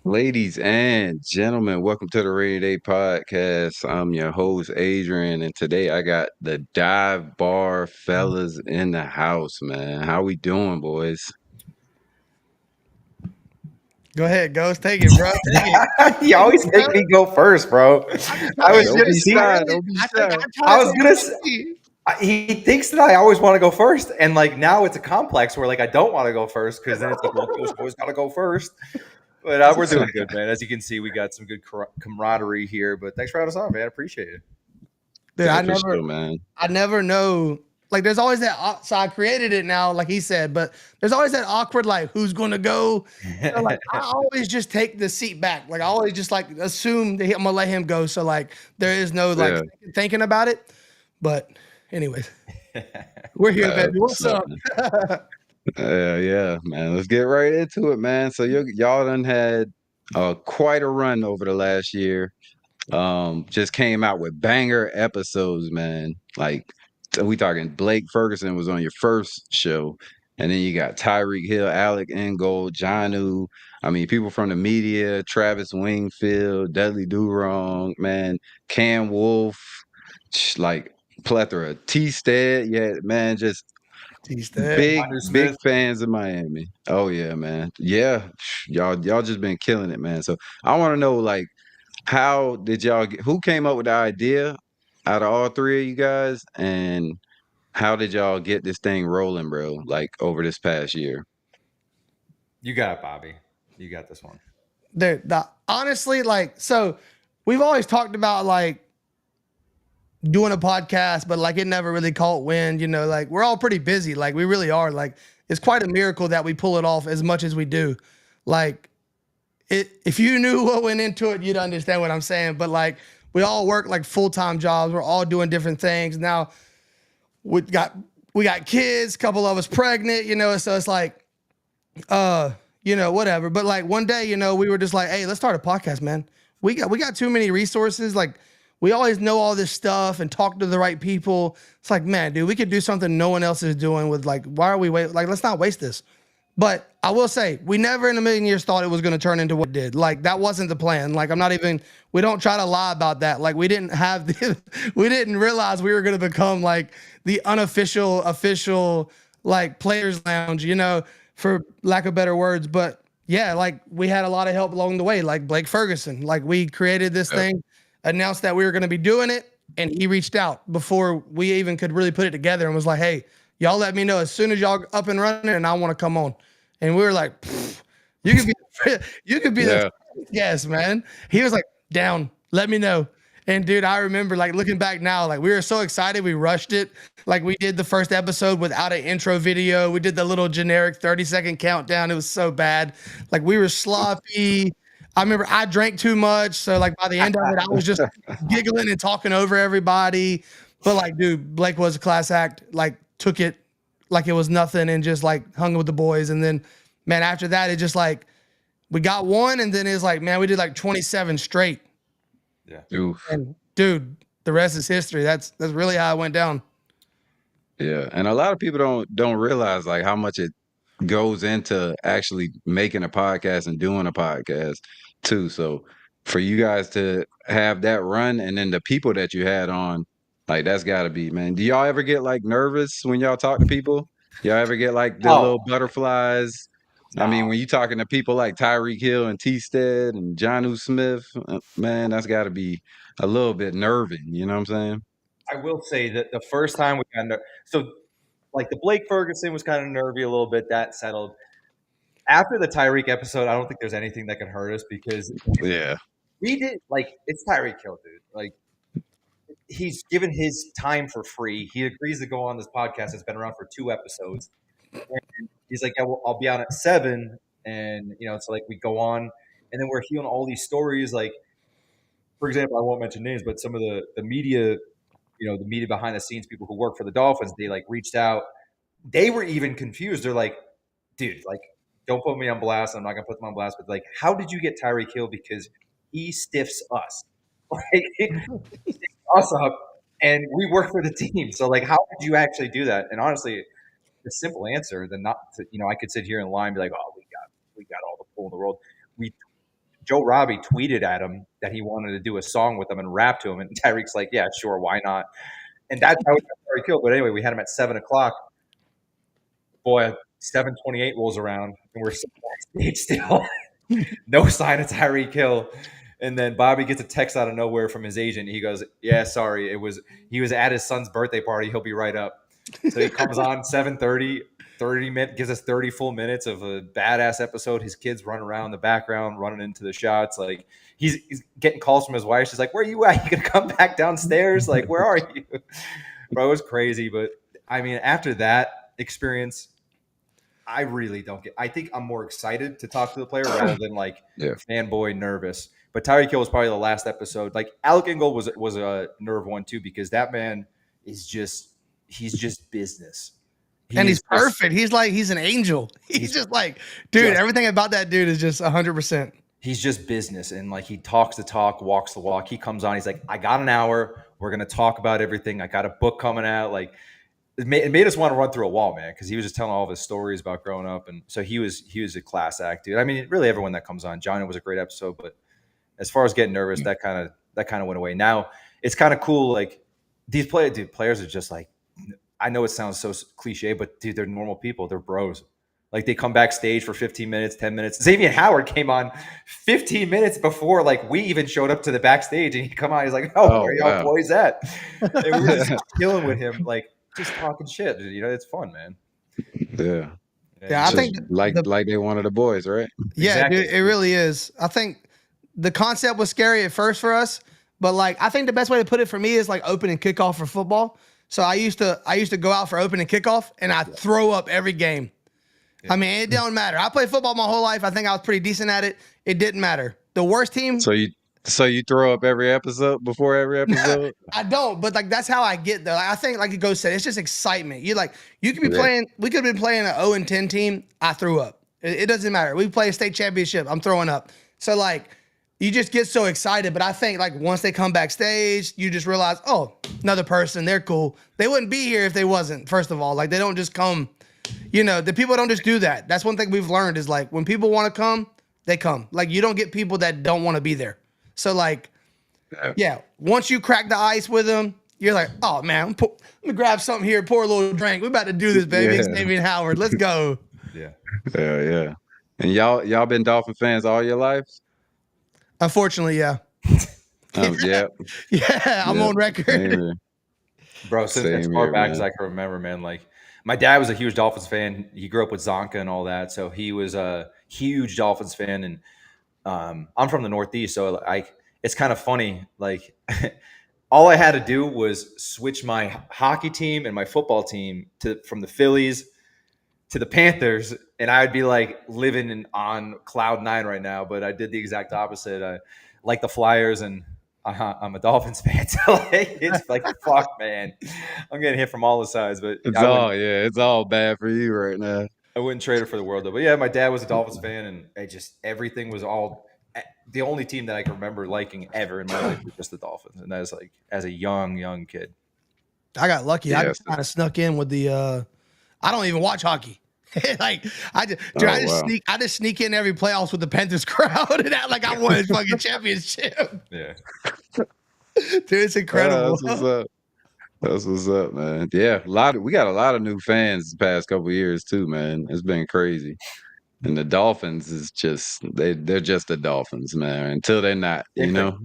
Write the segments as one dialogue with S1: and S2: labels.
S1: Ladies and gentlemen, welcome to the Rainy Day Podcast. I'm your host, Adrian, and today I got the Dive Bar fellas in the house, man. How we doing, boys?
S2: Go ahead, Ghost. Take it, bro. Take it.
S3: You
S2: Take
S3: always
S2: it, bro.
S3: make me go first, bro.
S2: I'm just
S3: I
S2: trying.
S3: was
S2: Hey,
S1: Don't
S3: gonna
S1: be
S3: see.
S1: shy. Don't be shy.
S2: I'm trying
S3: I
S2: to
S3: was
S2: take
S3: gonna.
S2: it.
S3: He thinks that I always want to go first, and like now it's a complex where like I don't want to go first because then it's like, well, Ghost always got to go first. But we're doing good, man. As you can see, we got some good camaraderie here. But thanks for having us on, man. I appreciate it.
S2: Dude,
S1: Yeah, for sure, man.
S2: I never know. Like, there's always that. So I created it now, like he said, but there's always that awkward, like, who's going to go? So, like, I always just take the seat back. Like, I always just like assume that I'm gonna let him go. So, like, there is no like
S1: Yeah,
S2: thinking about it. But, anyways, we're here, baby.
S1: what's
S2: What's
S1: up,
S2: up?
S1: man? Yeah, man. Let's get right into it, man. So y'all done had quite a run over the last year. Just came out with banger episodes, man. Like, so we talking Blake Ferguson was on your first show, and then you got Tyreek Hill, Alec Ingold, Jonnu. I mean, people from the media, Travis Wingfield, Dudley Durong, man, Cam Wolf, like plethora. T Stead, yeah, man, just
S2: He's dead.
S3: Andrew
S1: big
S3: Smith.
S1: fans of Miami. Oh yeah, man. Yeah, y'all just been killing it, man. So I want to know, like, how did y'all who came up with the idea out of all three of you guys, and how did y'all get this thing rolling, bro, like over this past year?
S3: You got it, Bobby. You got this one.
S2: Dude, honestly, like, so we've always talked about like doing a podcast, but like it never really caught wind, like we're all pretty busy. Like we really are. Like it's quite a miracle that we pull it off as much as we do. Like if you knew what went into it, you'd understand what I'm saying. But like we all work like full-time jobs. We're all doing different things. Now we got we got kids, a couple of us pregnant, so it's like whatever. But like one day, we were just like, hey, let's start a podcast, man. We got too many resources. Like we always know all this stuff and talk to the right people. It's like, man, dude, we could do something no one else is doing with like, why are we wait? Like, let's not waste this. But I will say, we never in a million years thought it was going to turn into what it did. Like that wasn't the plan. Like we don't try to lie about that. Like we didn't have we didn't realize we were going to become like the unofficial, official, like players lounge, for lack of better words. But yeah, like we had a lot of help along the way, like Blake Ferguson. Like we created this
S1: Yep.
S2: thing, announced that we were going to be doing it, and he reached out before we even could really put it together and was like, hey, y'all let me know as soon as y'all up and running and I want to come on. And we were like, you could be you could be
S1: Yeah.
S2: the guest, man. He was like, down, let me know. And dude, I remember like looking back now, like we were so excited, we rushed it. Like we did the first episode without an intro video. We did the little generic 30-second countdown. It was so bad. Like we were sloppy. I remember I drank too much. So like by the end of it, I was just giggling and talking over everybody. But like, dude, Blake was a class act, like took it like it was nothing and just like hung with the boys. And then, man, after that, it just like we got one, and then it's like, man, we did like 27 straight.
S3: Yeah.
S1: Oof.
S2: And dude, the rest is history. That's really how it went down.
S1: Yeah, and a lot of people don't realize like how much it goes into actually making a podcast and doing a podcast too. So for you guys to have that run, and then the people that you had on, like that's got to be, man. Do y'all ever get like nervous when y'all talk to people? Y'all ever get like the
S3: Oh
S1: little butterflies? I mean,
S3: no.
S1: when you talking to people like Tyreek Hill and T Stead and Jonnu Smith, man, that's got to be a little bit nerving. You know what I'm saying?
S3: I will say that the first time we kind of so like the Blake Ferguson was kind of nervy a little bit. That settled. After the Tyreek episode, I don't think there's anything that can hurt us because
S1: Yeah.
S3: we did like it's Tyreek Hill, dude. Like he's given his time for free. He agrees to go on this podcast that's been around for 2 episodes. And he's like, yeah, well, I'll be on at 7. And, so like we go on and then we're hearing all these stories. Like, for example, I won't mention names, but some of the media, the media behind the scenes people who work for the Dolphins, they like reached out. They were even confused. They're like, dude, like, don't put me on blast. I'm not going to put them on blast. But like, how did you get Tyreek Hill? Because he stiffs us. Like, he stiffs us up and we work for the team. So like, how did you actually do that? And honestly, the simple answer than not to, I could sit here and lie and be like, oh, we got all the pull in the world. We Joe Robbie tweeted at him that he wanted to do a song with him and rap to him, and Tyreek's like, "Yeah, sure, why not?" And that's how we got Tyreek Hill. But anyway, we had him at 7 o'clock. Boy, 7:28 rolls around, and we're backstage still. No sign of Tyreek Hill. And then Bobby gets a text out of nowhere from his agent. He goes, "Yeah, sorry, he was at his son's birthday party. He'll be right up." So he comes on 7:30, 30 minutes, gives us 30 full minutes of a badass episode. His kids run around in the background, running into the shots. Like he's getting calls from his wife. She's like, "Where are you at? You gonna come back downstairs? Like, where are you?" Bro, it was crazy. But I mean, after that experience, I really don't get. I think I'm more excited to talk to the player rather than like fanboy nervous. But Tyreek Hill was probably the last episode. Like Alec Ingold was a nerve one too, because that man is he's just business.
S2: And he's perfect. He's an angel. He's just like, dude, everything about that dude is just 100%.
S3: He's just business. And like, he talks the talk, walks the walk. He comes on, he's like, "I got an hour. We're going to talk about everything. I got a book coming out." Like, it made us want to run through a wall, man, because he was just telling all of his stories about growing up. And so he was a class act, dude. I mean, really everyone that comes on. Johnny was a great episode, but as far as getting nervous, that kind of went away. Now it's kind of cool. Like, these players are just like, I know it sounds so cliche, but dude, they're normal people. They're bros. Like, they come backstage for 15 minutes, 10 minutes. Xavier Howard came on 15 minutes before like we even showed up to the backstage, and he come on, he's like, "Oh, where y'all boys at?" And we were just chilling with him, like just talking shit. You know, it's fun, man.
S1: Yeah.
S2: I think
S1: like they wanted the boys, right?
S2: Yeah,
S3: Exactly.
S2: dude, it really is. I think the concept was scary at first for us, but like I think the best way to put it for me is like opening kickoff for football. So I used to go out for opening kickoff, and I throw up every game. I mean, it don't matter. I played football my whole life. I think I was pretty decent at it. It didn't matter. The worst team.
S1: So you throw up every episode before every episode?
S2: I don't, but like that's how I get there. Like, I think, like Ghost said, it's just excitement. You like you could be playing. We could have been playing an 0-10 team. I threw up. It doesn't matter. We play a state championship. I'm throwing up. So like, you just get so excited. But I think like once they come backstage, you just realize, oh, another person. They're cool. They wouldn't be here if they wasn't. First of all, like they don't just come. You know, the people don't just do that. That's one thing we've learned is like when people want to come, they come. Like you don't get people that don't want to be there. So like, yeah, once you crack the ice with them, you're like, "Oh man, let me grab something here, pour a little drink. We're about to do this, baby." Xavier Howard, let's go.
S1: Yeah. And y'all been Dolphin fans all your lives?
S2: Unfortunately, yeah.
S1: Yeah.
S2: Yeah, I'm on record.
S3: Bro, since as far back as I can remember, man, like my dad was a huge Dolphins fan. He grew up with Zonka and all that, so he was a huge Dolphins fan. And I'm from the Northeast, so it's kind of funny. Like, all I had to do was switch my hockey team and my football team from the Phillies to the Panthers, and I would be like living on cloud nine right now. But I did the exact opposite. I like the Flyers, and I'm a Dolphins fan. So like, it's like, fuck, man, I'm getting hit from all the sides. But
S1: it's all bad for you right now.
S3: I wouldn't trade it for the world, though. But yeah, my dad was a Dolphins fan, and everything was all. The only team that I can remember liking ever in my life was just the Dolphins, and that is like as a young kid.
S2: I got lucky. I just kind of snuck in with the. I don't even watch hockey. Like I just sneak in every playoffs with the Panthers crowd and act like I won a fucking championship.
S3: Yeah,
S2: dude, it's incredible.
S1: That's what's up, man. Yeah, we got a lot of new fans the past couple of years too, man. It's been crazy. And the Dolphins is just they're just the Dolphins, man. Until they're not, you know.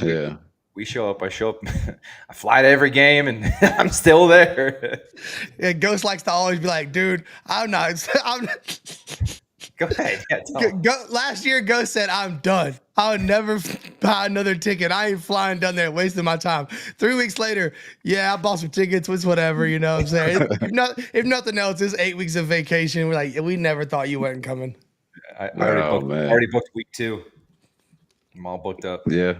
S1: Yeah.
S3: We show up. I show up. I fly to every game, and I'm still there.
S2: Yeah, Ghost likes to always be like, "Dude, I'm not."
S3: Go ahead. Yeah,
S2: last year, Ghost said, "I'm done. I would never buy another ticket. I ain't flying down there, wasting my time." 3 weeks later, yeah, I bought some tickets. It's whatever, you know what I'm saying? if nothing else, it's 8 weeks of vacation. We're like, we never thought you weren't coming.
S3: I already booked week 2. I'm all booked up.
S1: Yeah.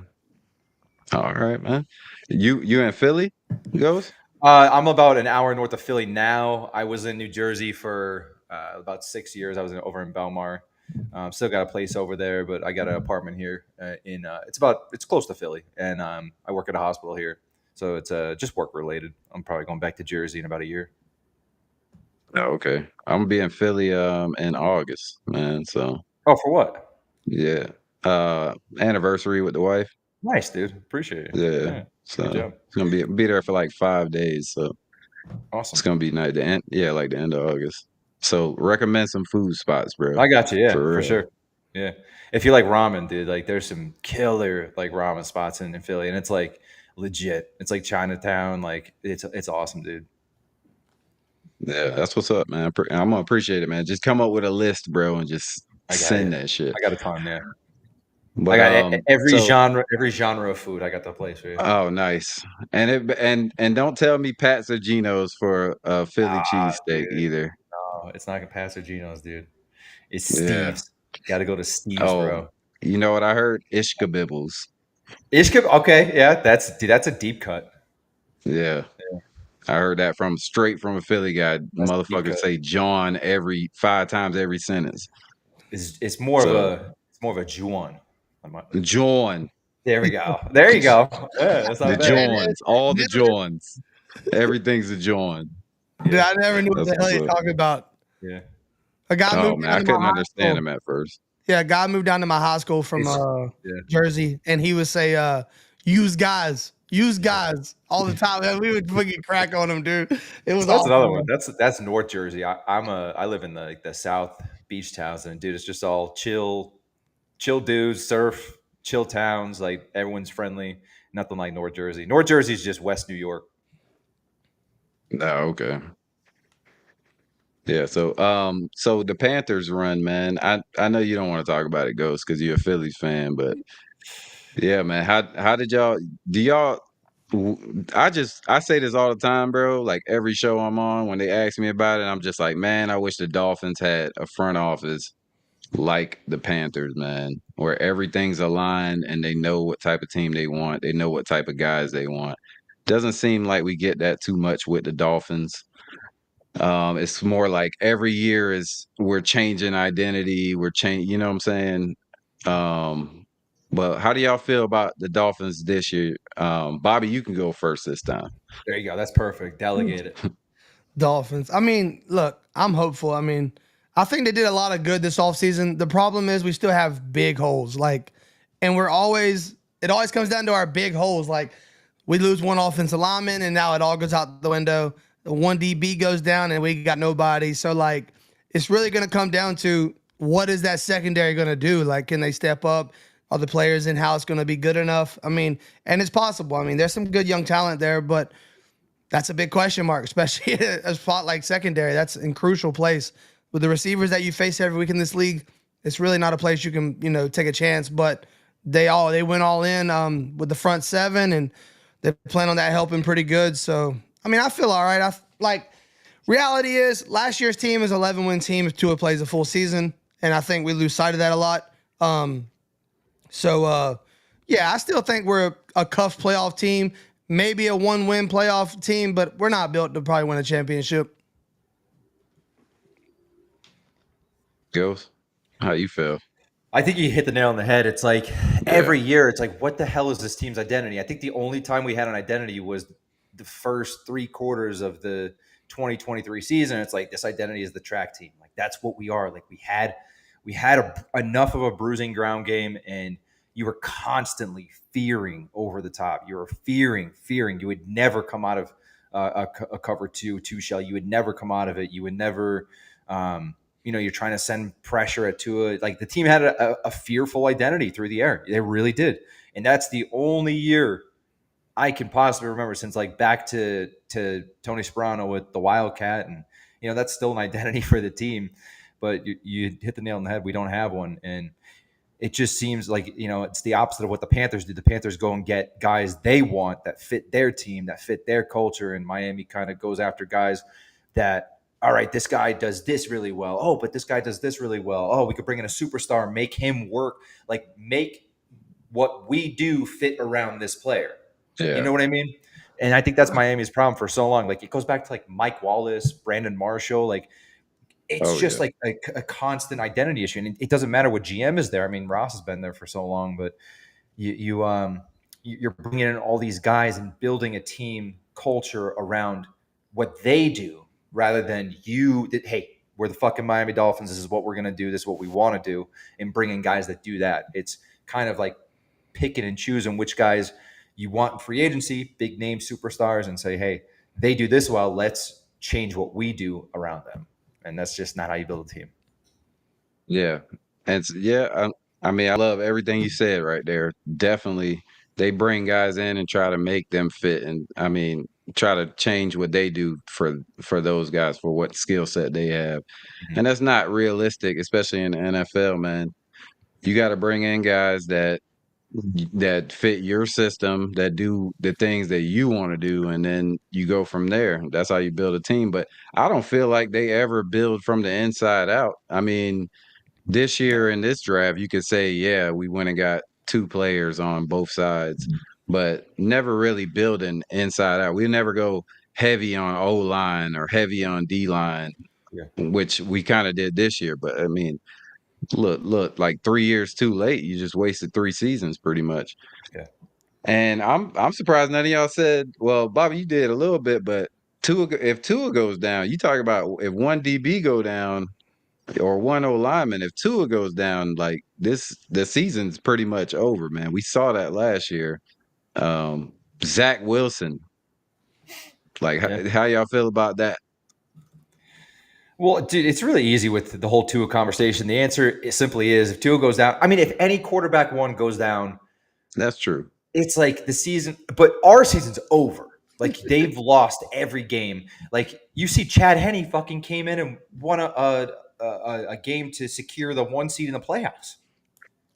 S1: All right, man. You in Philly, Ghost?
S3: I'm about an hour north of Philly now. I was in New Jersey for about 6 years. I was over in Belmar. Still got a place over there, but I got an apartment here it's close to Philly, and I work at a hospital here, so it's just work related. I'm probably going back to Jersey in about a year.
S1: Oh, okay. I'm gonna be in Philly in August, man. So.
S3: Oh, for what?
S1: Yeah. Anniversary with the wife.
S3: Nice, dude. Appreciate it.
S1: Yeah.
S3: Yeah, good
S1: So
S3: job.
S1: it's gonna be there for like 5 days. So it's
S3: Awesome.
S1: gonna be nice. Like the end of August. So recommend some food spots, bro.
S3: I got you. Yeah,
S1: For
S3: for
S1: real.
S3: sure. Yeah, if you like ramen, dude, like there's some killer like ramen spots in Philly, and it's like legit. It's like Chinatown. Like it's awesome, dude.
S1: Yeah, that's what's up, man. I'm gonna appreciate it, man. Just come up with a list, bro, and just
S3: I got you.
S1: send that shit.
S3: I got a ton. Yeah, I
S1: But
S3: got
S1: so
S3: every genre of food. I got the place for you.
S1: oh, nice. And don't tell me Pat's or Geno's for a Philly
S3: Ah,
S1: cheesesteak
S3: dude,
S1: either.
S3: no, it's not gonna pass or Geno's, dude. It's
S1: Yeah.
S3: Steve's. Got to go to Steve's,
S1: Oh,
S3: bro.
S1: you know what I heard? Ishkabibbles.
S3: Ishkab. Okay, yeah, that's a deep cut.
S1: Yeah. I heard that from straight from a Philly guy.
S3: That's a deep
S1: Motherfuckers
S3: cut.
S1: say John every 5 times every sentence.
S3: It's
S1: So
S3: more of a Juan.
S1: John,
S3: There we go. There you go. Yeah, that's
S1: the
S3: not bad.
S1: Johns, all the
S2: Never,
S1: Johns. Everything's a John.
S2: dude,
S3: Yeah,
S2: I never knew what
S1: That's
S2: the hell
S1: what's
S2: you're
S1: up.
S2: talking about.
S3: yeah.
S2: A guy
S1: Oh
S2: moved
S1: man,
S2: down
S1: I
S2: to my
S1: couldn't
S2: high
S1: understand
S2: school.
S1: him at first.
S2: Yeah, a guy moved down to my high school from
S3: It's yeah.
S2: Jersey, and he would say, use guys all the time. And we would fucking crack on him, dude. It was
S3: So that's another one.
S2: awesome.
S3: That's North Jersey. I live in the South beach towns, and dude, it's just all chill dudes, surf, chill towns. Like everyone's friendly. Nothing like North Jersey. North Jersey is just West New York.
S1: No, okay. Yeah, so the Panthers run, man. I know you don't want to talk about it, Ghost, because you're a Phillies fan, but yeah, man. How did y'all do y'all I say this all the time, bro. Like every show I'm on, when they ask me about it, I'm just like, man, I wish the Dolphins had a front office like the Panthers, man, where everything's aligned and they know what type of team they want. They know what type of guys they want. Doesn't seem like we get that too much with the Dolphins. It's more like every year is we're changing identity, we're changing, you know what I'm saying? Um, but how do y'all feel about the Dolphins this year? Bobby, you can go first this time.
S3: There you go. That's perfect. Delegate it.
S2: Dolphins. I mean, look, I'm hopeful. I mean, I think they did a lot of good this offseason. The problem is we still have big holes. Like, and it always comes down to our big holes. Like, we lose one offensive lineman and now it all goes out the window. The one DB goes down and we got nobody. So, like, it's really going to come down to what is that secondary going to do? Like, can they step up? Are the players in house going to be good enough? I mean, and it's possible. I mean, there's some good young talent there, but that's a big question mark, especially a spot like secondary. That's a crucial place with the receivers that you face every week in this league. It's really not a place you can, take a chance. But they went all in with the front seven, and they plan on that helping pretty good. So I mean, I feel all right. Reality is last year's team is 11-win team if Tua plays a full season, and I think we lose sight of that a lot. Yeah, I still think we're a cuff playoff team, maybe a one-win playoff team, but we're not built to probably win a championship.
S1: Ghost, how you feel?
S3: I think you hit the nail on the head. It's like
S1: Yeah,
S3: every year, it's like, what the hell is this team's identity? I think the only time we had an identity was the first 3 quarters of the 2023 season. It's like this identity is the track team. Like that's what we are. Like we had enough of a bruising ground game, and you were constantly fearing over the top. You were fearing. You would never come out of a cover two shell. You would never come out of it. You would never. You're trying to send pressure at Tua. Like the team had a fearful identity through the air. They really did. And that's the only year I can possibly remember since like back to Tony Sperano with the Wildcat. And, that's still an identity for the team. But you hit the nail on the head. We don't have one. And it just seems like, it's the opposite of what the Panthers do. The Panthers go and get guys they want that fit their team, that fit their culture. And Miami kind of goes after guys that, all right, this guy does this really well. Oh, but this guy does this really well. Oh, we could bring in a superstar, make him work, like make what we do fit around this player. You
S1: yeah.
S3: know what I mean? And I think that's Miami's problem for so long. Like it goes back to like Mike Wallace, Brandon Marshall. Like it's
S1: Oh
S3: just
S1: yeah.
S3: like a constant identity issue. And it doesn't matter what GM is there. I mean, Ross has been there for so long, but you're bringing in all these guys and building a team culture around what they do rather than hey, we're the fucking Miami Dolphins. This is what we're going to do. This is what we want to do, and bringing guys that do that. It's kind of like picking and choosing which guys you want in free agency, big name superstars, and say, hey, they do this well. Let's change what we do around them. And that's just not how you build a team.
S1: Yeah. I mean, I love everything you said right there. Definitely, they bring guys in and try to make them fit, and I mean, try to change what they do for those guys for what skill set they have, and that's not realistic, especially in the NFL, man. You got to bring in guys that fit your system, that do the things that you want to do, and then you go from there. That's how you build a team. But I don't feel like they ever build from the inside out. I mean, this year in this draft, you could say, yeah, we went and got 2 players on both sides, but never really building inside out. We never go heavy on O line or heavy on D line, which we kind of did this year. But I mean, look, like 3 years too late. You just wasted 3 seasons pretty much.
S3: Yeah.
S1: And I'm surprised none of y'all said, well, Bobby, you did a little bit, but if Tua goes down, you talk about if one DB go down or one O lineman, if Tua goes down, like the season's pretty much over, man. We saw that last year. Zach Wilson, like how y'all feel about that?
S3: Well, dude, it's really easy with the whole Tua conversation. The answer simply is if Tua goes down. I mean, if any quarterback one goes down,
S1: that's true.
S3: It's like the season, but our season's over. Like they've lost every game. Like you see, Chad Henne fucking came in and won a game to secure the 1 seed in the playoffs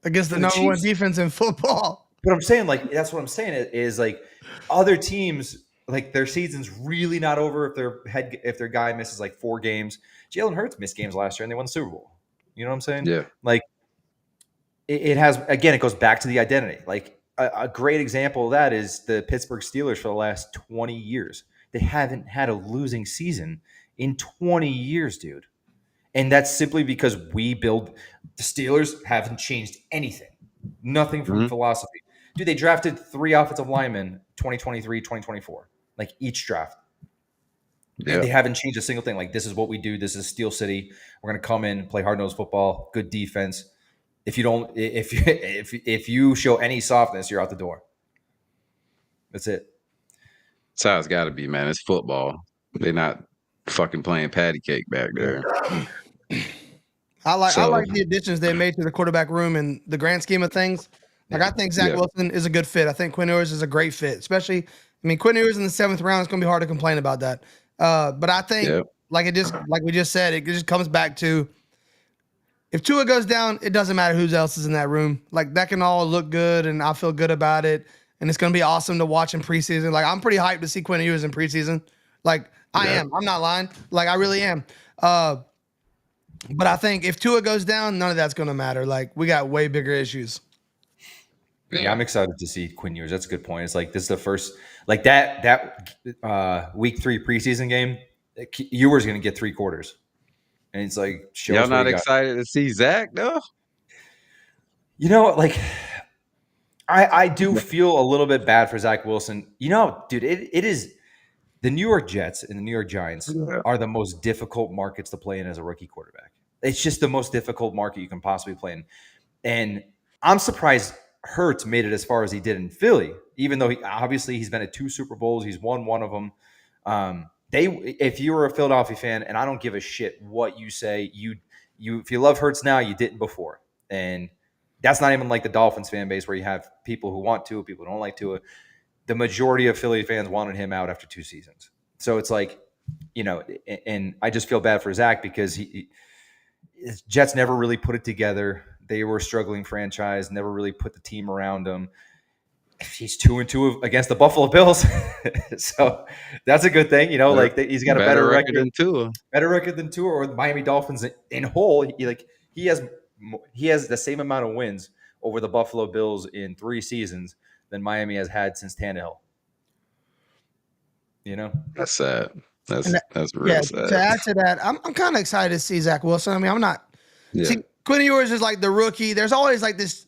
S2: against the number one defense in football.
S3: But I'm saying, like, that's what I'm saying is like other teams, like their season's really not over if their guy misses like 4 games. Jalen Hurts missed games last year and they won the Super Bowl. You know what I'm saying?
S1: Yeah.
S3: Like it has, again, it goes back to the identity. Like a great example of that is the Pittsburgh Steelers for the last 20 years. They haven't had a losing season in 20 years, dude. And that's simply because the Steelers haven't changed anything. Nothing from philosophy. Dude, they drafted 3 offensive linemen 2023, 2024. Like each draft. Yeah. They haven't changed a single thing. Like, this is what we do. This is Steel City. We're going to come in, play hard-nosed football, good defense. If you show any softness, you're out the door. That's it.
S1: That's how it's got to be, man. It's football. They're not fucking playing patty cake back there.
S2: I like the additions they made to the quarterback room in the grand scheme of things. Like, I think Zach Wilson is a good fit. I think Quinn Ewers is a great fit, especially. I mean, Quinn Ewers in the 7th round, it's going to be hard to complain about that. But I think, like we just said, it just comes back to, if Tua goes down, it doesn't matter who else is in that room. Like, that can all look good, and I feel good about it. And it's going to be awesome to watch in preseason. Like, I'm pretty hyped to see Quinn Ewers in preseason. Like, I am. I'm not lying. Like, I really am. But I think if Tua goes down, none of that's going to matter. Like, we got way bigger issues.
S3: Yeah, I'm excited to see Quinn Ewers. That's a good point. It's like, this is the first, like that week 3 preseason game, Ewers going to get 3 quarters. And it's like,
S1: y'all not excited to see Zach though?
S3: You know, like I do feel a little bit bad for Zach Wilson. You know, dude, it is the New York Jets and the New York Giants are the most difficult markets to play in as a rookie quarterback. It's just the most difficult market you can possibly play in. And I'm surprised Hurts made it as far as he did in Philly, even though he's been at 2 Super Bowls. He's won one of them. If you were a Philadelphia fan, and I don't give a shit what you say, if you love Hurts now, you didn't before. And that's not even like the Dolphins fan base where you have people who want Tua, people who don't like Tua. The majority of Philly fans wanted him out after 2 seasons. So it's like, you know, and I just feel bad for Zach because Jets never really put it together. They were a struggling franchise, never really put the team around him. He's 2-2 against the Buffalo Bills. So that's a good thing. You know, like he's got a better record
S1: than Tua.
S3: Better record than Tua or the Miami Dolphins in whole. He has the same amount of wins over the Buffalo Bills in 3 seasons than Miami has had since Tannehill. You know?
S1: That's sad. That's real sad.
S2: To add to that, I'm kind of excited to see Zach Wilson. I mean, I'm not. Yeah. See, Quinn Ewers is like the rookie. There's always like this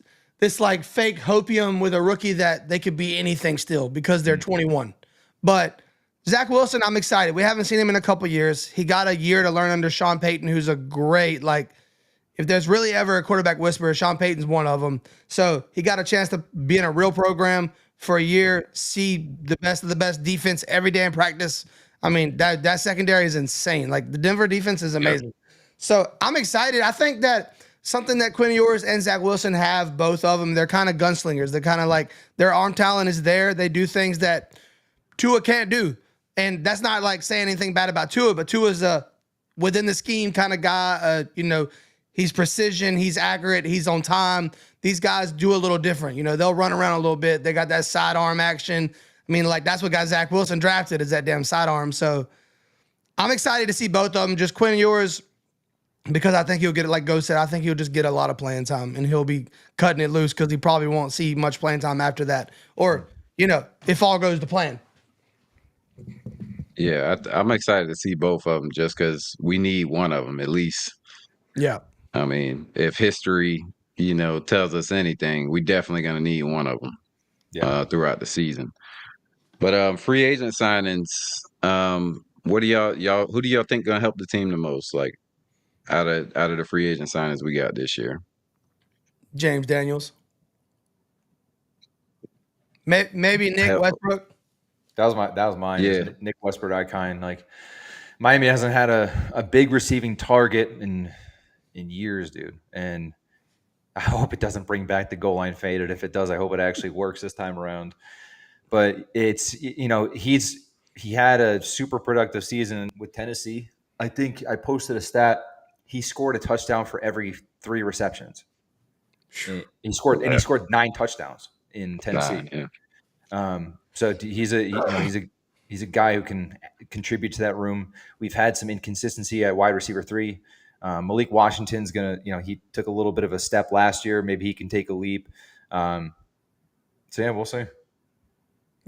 S2: like fake hopium with a rookie that they could be anything still because they're 21. But Zach Wilson, I'm excited. We haven't seen him in a couple years. He got a year to learn under Sean Payton, who's a great, like, if there's really ever a quarterback whisperer, Sean Payton's one of them. So he got a chance to be in a real program for a year, see the best of the best defense every day in practice. I mean, that secondary is insane. Like, the Denver defense is amazing. So I'm excited. I think that something that Quinn Ewers and Zach Wilson have, both of them, they're kind of gunslingers. They're kind of like, their arm talent is there. They do things that Tua can't do. And that's not like saying anything bad about Tua, but Tua's a within the scheme kind of guy. He's precision, he's accurate, he's on time. These guys do a little different. They'll run around a little bit. They got that sidearm action. I mean, like, that's what got Zach Wilson drafted, is that damn sidearm. So I'm excited to see both of them. Just Quinn Ewers, because I think he'll get it, like Go said, I think he'll just get a lot of playing time, and he'll be cutting it loose because he probably won't see much playing time after that. Or, if all goes to plan.
S1: Yeah, I'm excited to see both of them just because we need one of them at least.
S2: Yeah.
S1: I mean, if history, tells us anything, we definitely going to need one of them throughout the season. But free agent signings, what do who do y'all think going to help the team the most? Like, out of the free agent signings we got this year?
S2: James Daniels. Maybe Nick Westbrook.
S3: That was mine.
S1: Yeah.
S3: Nick Westbrook icon. Like, Miami hasn't had a big receiving target in years, dude. And I hope it doesn't bring back the goal line faded. If it does, I hope it actually works this time around. But it's, he had a super productive season with Tennessee. I think I posted a stat. He scored a touchdown for every 3 receptions. He scored 9 touchdowns in Tennessee. So he's a guy who can contribute to that room. We've had some inconsistency at wide receiver 3. Malik Washington's he took a little bit of a step last year. Maybe he can take a leap. So yeah, we'll see.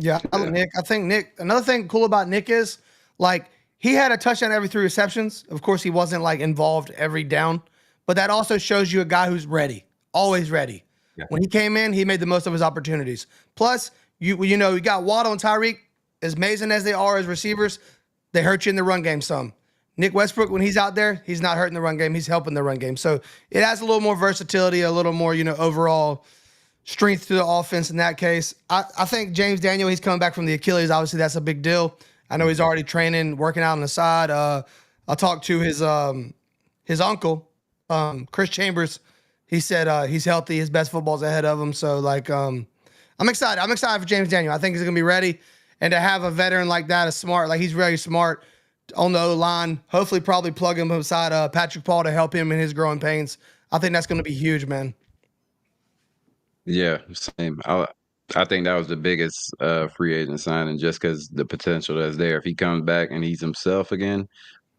S2: Yeah, Nick. I think Nick. Another thing cool about Nick is, like, he had a touchdown every 3 receptions. Of course, he wasn't like involved every down, but that also shows you a guy who's ready, always ready. Yeah. When he came in, he made the most of his opportunities. Plus, you got Waddle and Tyreek, as amazing as they are as receivers, they hurt you in the run game some. Nick Westbrook, when he's out there, he's not hurting the run game. He's helping the run game. So it has a little more versatility, a little more, overall strength to the offense in that case. I think James Daniel, he's coming back from the Achilles. Obviously, that's a big deal. I know he's already training, working out on the side. I talked to his uncle, Chris Chambers. He said he's healthy. His best football's ahead of him. So, like, I'm excited. I'm excited for James Daniel. I think he's going to be ready. And to have a veteran like that is smart. Like, he's very smart on the O-line. Hopefully probably plug him beside Patrick Paul to help him in his growing pains. I think that's going to be huge, man.
S1: Yeah, same. I think that was the biggest free agent signing just because the potential that's there. If he comes back and he's himself again,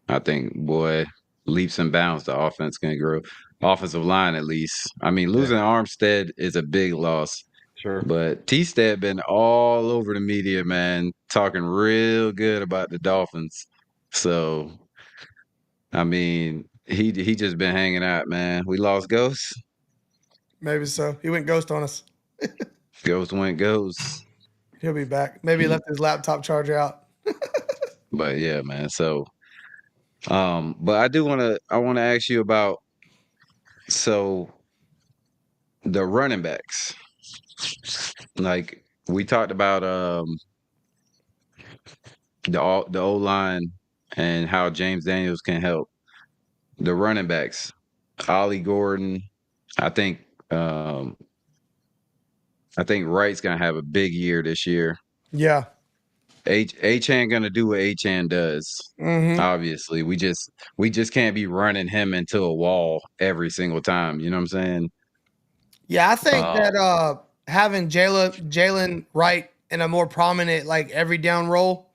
S1: I think, boy, leaps and bounds the offense can grow. Offensive line, at least. I mean, losing Armstead is a big loss.
S3: Sure.
S1: But T-Stead been all over the media, man, talking real good about the Dolphins. So, I mean, he just been hanging out, man. We lost Ghost.
S2: Maybe so. He went ghost on us.
S1: Ghost went ghost.
S2: He'll be back. Maybe he left his laptop charger out.
S1: But yeah, man. So, but I want to ask you about, so the running backs. Like, we talked about the O-line and how James Daniels can help. The running backs, Ollie Gordon, I think Wright's gonna have a big year this year.
S2: Yeah.
S1: H-Chan gonna do what H-Chan does. Mm-hmm. Obviously, we just can't be running him into a wall every single time. You know what I'm saying?
S2: Yeah, I think that having Jalen Wright in a more prominent, like, every down role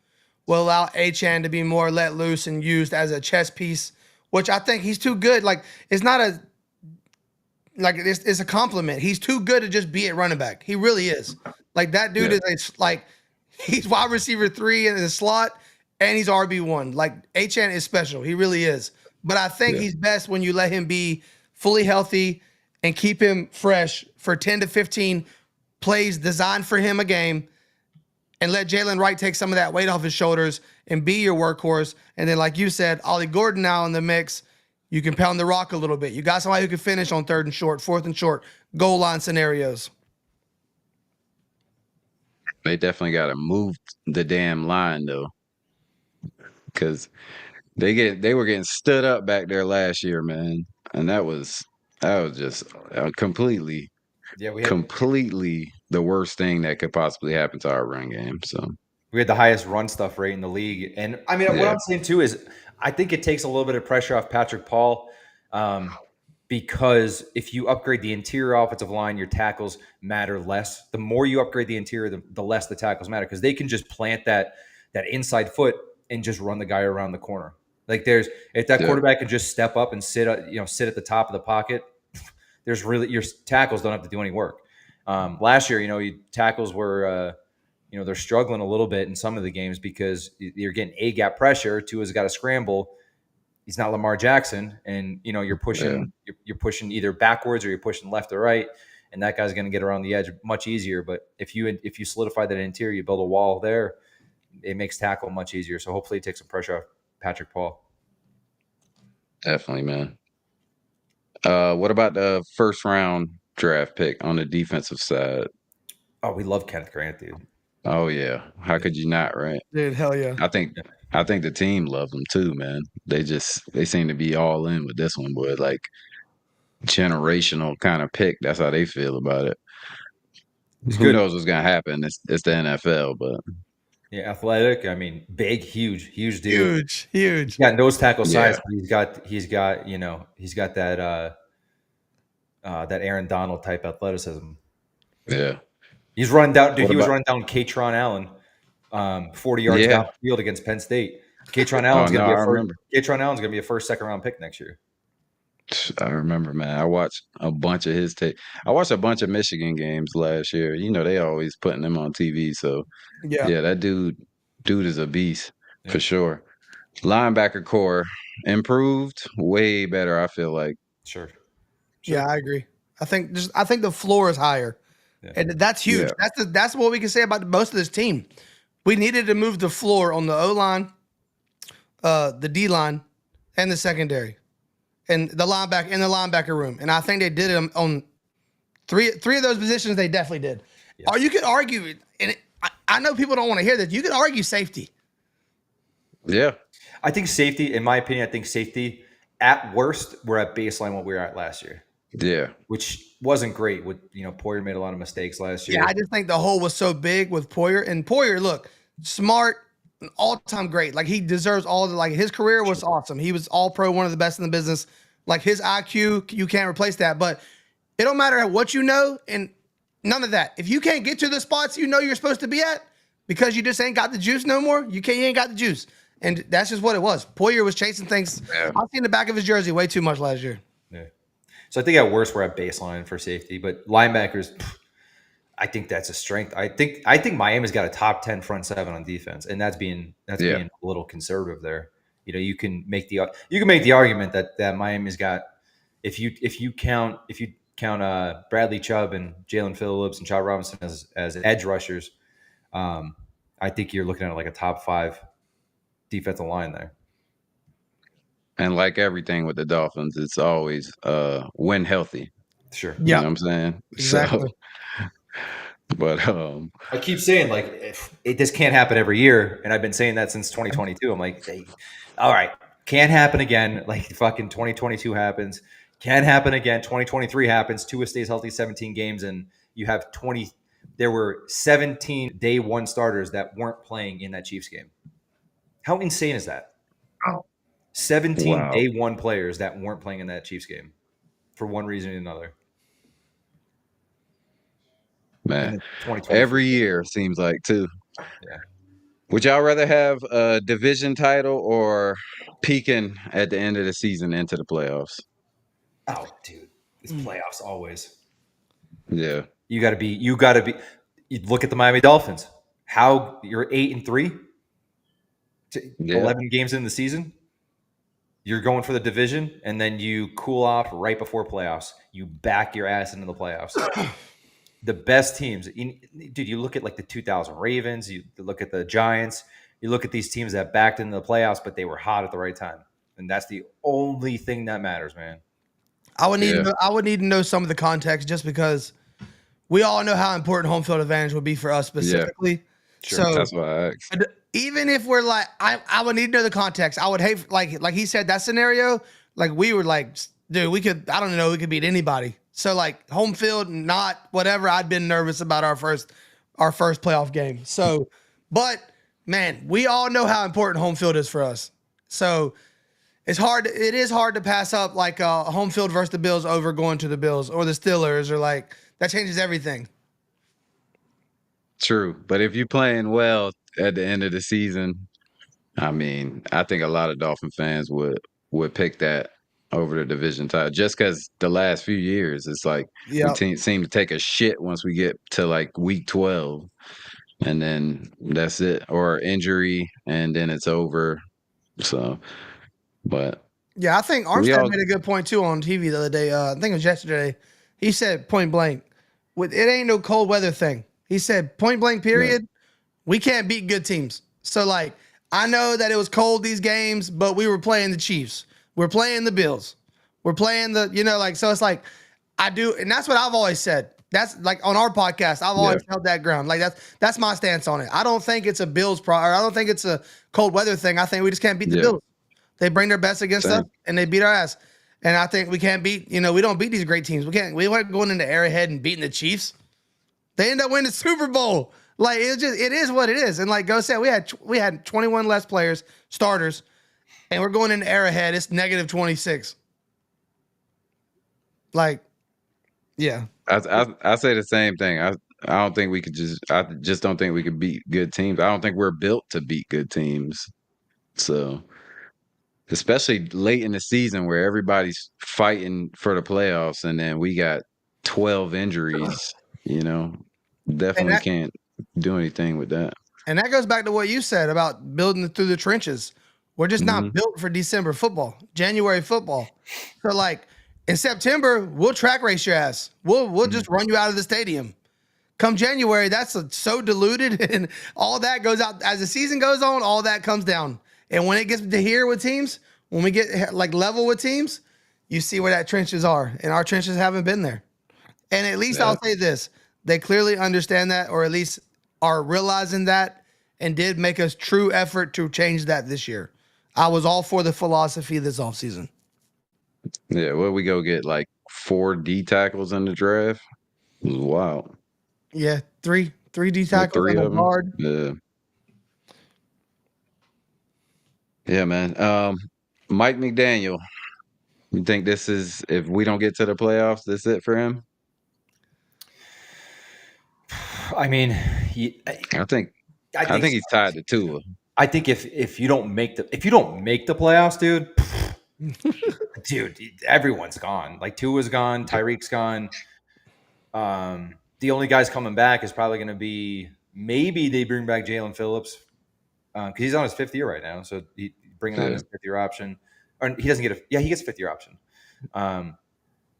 S2: will allow H-Chan to be more let loose and used as a chess piece, which I think he's too good. Like, it's not a like it's a compliment. He's too good to just be at running back. He really is. Like, that dude is like he's wide receiver 3 in the slot and he's RB1. Like, H-Chan is special. He really is. But I think he's best when you let him be fully healthy and keep him fresh for 10 to 15 plays designed for him a game. and let Jalen Wright take some of that weight off his shoulders and be your workhorse. And then, like you said, Ollie Gordon now in the mix. You can pound the rock a little bit. You got somebody who can finish on 3rd and short, 4th and short, goal line scenarios.
S1: They definitely got to move the damn line though, because they were getting stood up back there last year, man, and that was just completely
S3: Yeah,
S1: completely the worst thing that could possibly happen to our run game. So
S3: we had the highest run stuff rate in the league. And I mean, what
S1: yeah,
S3: I'm saying too is I think it takes a little bit of pressure off Patrick Paul, because if you upgrade the interior offensive line, your tackles matter less. The more you upgrade the interior, the less the tackles matter, because they can just plant that inside foot and just run the guy around the corner. Like if that
S1: yeah,
S3: quarterback can just step up and sit at the top of the pocket, there's really your tackles don't have to do any work. Last year, tackles were they're struggling a little bit in some of the games because you're getting A gap pressure. Tua's got to scramble. He's not Lamar Jackson, and you're pushing you're pushing either backwards or you're pushing left or right, and that guy's going to get around the edge much easier. But if you solidify that interior, you build a wall there, it makes tackle much easier. So hopefully, it takes some pressure off Patrick Paul.
S1: definitely, man. What about the 1st round draft pick on the defensive side?
S3: Oh, we love Kenneth Grant, dude.
S1: Oh yeah, how could you not, right?
S2: Dude, hell yeah.
S1: I think the team loves him too, man. They seem to be all in with this one, boy. Like generational kind of pick. That's how they feel about it. Who knows what's gonna happen? It's the NFL, but
S3: yeah, athletic. I mean, big, huge dude.
S2: Huge.
S3: He's got nose tackle size,
S1: yeah,
S3: but he's got that that Aaron Donald type athleticism.
S1: yeah.
S3: He's running down. Dude,
S1: What
S3: he was
S1: about?
S3: running down Katron Allen, 40 yards down
S1: Yeah.
S3: the field against Penn State. Katron
S1: Oh
S3: Allen's
S1: no,
S3: going to be
S1: I remember.
S3: Katron Allen's going to be a first, second round pick next year.
S1: I remember, man. I watched a bunch of his tape. I watched a bunch of Michigan games last year. They always putting them on TV. So
S2: Yeah.
S1: yeah, that dude is a beast for
S3: Yeah.
S1: sure. Linebacker core improved way better. I feel like.
S3: Sure.
S2: Yeah, I agree. I think the floor is higher.
S3: Yeah.
S2: And that's huge.
S1: Yeah.
S2: That's what we can say about most of this team. We needed to move the floor on the O line, the D line, and the secondary, and the linebacker room. And I think they did it on three of those positions. They definitely did.
S3: Yeah.
S2: Or you could argue, and I know people don't want to hear that. You could argue safety.
S1: Yeah.
S3: I think safety, in my opinion, at worst, we're at baseline what we were at last year.
S1: Yeah.
S3: Which wasn't great. Poyer made a lot of mistakes last year.
S2: Yeah, I just think the hole was so big with Poyer. And Poyer, look, smart, an all-time great. Like, he deserves his career was awesome. He was all-pro, one of the best in the business. Like, his IQ, you can't replace that. But it don't matter what you know, and none of that. If you can't get to the spots you're supposed to be at because you just ain't got the juice no more, you ain't got the juice. And that's just what it was. Poyer was chasing things.
S1: Yeah.
S2: I've seen the back of his jersey way too much last year.
S3: Yeah. So I think at worst we're at baseline for safety, but linebackers, I think that's a strength. I think Miami's got a top 10 front seven on defense, and that's being a little conservative there. You can make the argument that Miami's got, if you count Bradley Chubb and Jalen Phillips and Chad Robinson as edge rushers, I think you're looking at like a top 5 defensive line there.
S1: And like everything with the Dolphins, it's always when healthy.
S3: Sure.
S1: You know what I'm saying?
S2: Exactly.
S1: So, but
S3: I keep saying this can't happen every year, and I've been saying that since 2022. I'm like, all right, can't happen again. Like fucking 2022 happens, can't happen again. 2023 happens. Tua stays healthy 17 games, and you have 20. There were 17 day one starters that weren't playing in that Chiefs game. How insane is that? 17 day one players that weren't playing in that Chiefs game for one reason or another.
S1: Man, every year seems like too.
S3: Yeah.
S1: Would y'all rather have a division title or peaking at the end of the season into the playoffs?
S3: Oh, dude, it's playoffs always.
S1: Yeah.
S3: You got to be. You look at the Miami Dolphins. How you're 8-3, 11 games in the season. You're going for the division, and then you cool off right before playoffs. You back your ass into the playoffs. the best teams. Dude, you look at like the 2000 Ravens, you look at the Giants, you look at these teams that backed into the playoffs, but they were hot at the right time. And that's the only thing that matters, man.
S2: I would need to
S1: Yeah.
S2: know, I would need to know some of the context just because we all know how important home field advantage would be for us specifically.
S3: Sure.
S2: So
S1: That's why I asked.
S2: even if we're like, I would need to know the context. I would hate like he said that scenario. Like we were like, dude, we could. I don't know. We could beat anybody. So like home field, not whatever. I'd been nervous about our first playoff game. So, but man, we all know how important home field is for us. So it's hard. It is hard to pass up like a home field versus the Bills over going to the Bills or the Steelers or like that changes everything.
S1: True. But if you're playing well at the end of the season, I mean, I think a lot of Dolphin fans would pick that over the division title just because the last few years it's like we
S2: Yeah.
S1: seem to take a shit once we get to like week 12, and then that's it, or injury, and then it's over. So, but
S2: Yeah, I think
S1: we
S2: Armstead
S1: all
S2: made a good point too on TV the other day. I think it was yesterday. He said point blank, it ain't no cold weather thing. He said point blank period, we can't beat good teams. So like, I know that it was cold these games, but we were playing the Chiefs. We're playing the Bills. We're playing the, like, so it's like, I do, and that's what I've always said. That's like on our podcast, I've always held that ground. Like that's my stance on it. I don't think it's a Bills or I don't think it's a cold weather thing. I think we just can't beat the Bills. They bring their best against us and they beat our ass. And I think we can't beat, we don't beat these great teams. We weren't going into Arrowhead and beating the Chiefs. They end up winning the Super Bowl. Like it is what it is. And like Go said, we had 21 less players, starters, and we're going into Arrowhead. It's negative 26. Like, yeah.
S1: I say the same thing. I don't think we could I just don't think we could beat good teams. I don't think we're built to beat good teams. So, especially late in the season where everybody's fighting for the playoffs, and then we got 12 injuries, definitely can't do anything with that.
S2: And that goes back to what you said about building through the trenches. We're just not built for December football, January football. So like in September, we'll track race your ass. We'll just run you out of the stadium. Come January, that's so diluted and all that goes out. As the season goes on, all that comes down. And when it gets to here with teams, when we get like level with teams, you see where that trenches are. And our trenches haven't been there. And at least I'll say this. They clearly understand that, or at least are realizing that, and did make a true effort to change that this year. I was all for the philosophy this offseason.
S1: Yeah, well, we go get like 4 D tackles in the draft. It was wild.
S2: Yeah, three D tackles,
S1: 3
S2: and
S1: of
S2: a
S1: them.
S2: guard.
S1: Yeah, man. Mike McDaniel. You think this is, if we don't get to the playoffs, this it for him?
S3: I mean,
S1: I think he's tied to Tua.
S3: I think if you don't make the playoffs, dude, dude, everyone's gone. Like Tua's gone, Tyreek's gone. The only guys coming back is probably going to be, maybe they bring back Jalen Phillips because he's on his 5th year right now. So he bringing on his 5th year option, or he doesn't get he gets a 5th year option.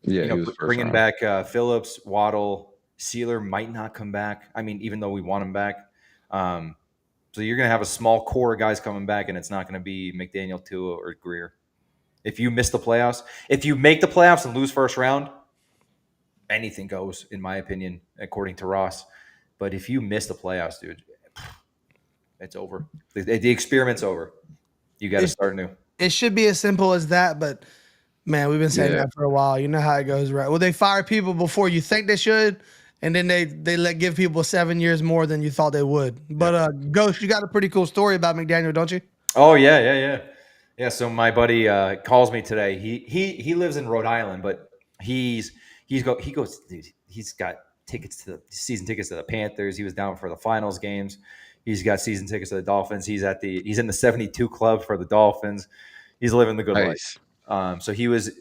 S1: He was
S3: bringing back Phillips, Waddle, Sealer might not come back. I mean, even though we want him back. So you're going to have a small core of guys coming back, and it's not going to be McDaniel, Tua, or Grier. If you miss the playoffs, if you make the playoffs and lose first round, anything goes, in my opinion, according to Ross. But if you miss the playoffs, dude, it's over. The experiment's over. You got to start new.
S2: It should be as simple as that, but man, we've been saying that for a while. You know how it goes, right? Well, they fire people before you think they should, and then they give people 7 years more than you thought they would. But Ghost, you got a pretty cool story about McDaniel, don't you?
S3: Oh yeah. So my buddy calls me today. He lives in Rhode Island, but he's got season tickets to the Panthers. He was down for the finals games. He's got season tickets to the Dolphins. He's in the 72 club for the Dolphins. He's living the good life. So he was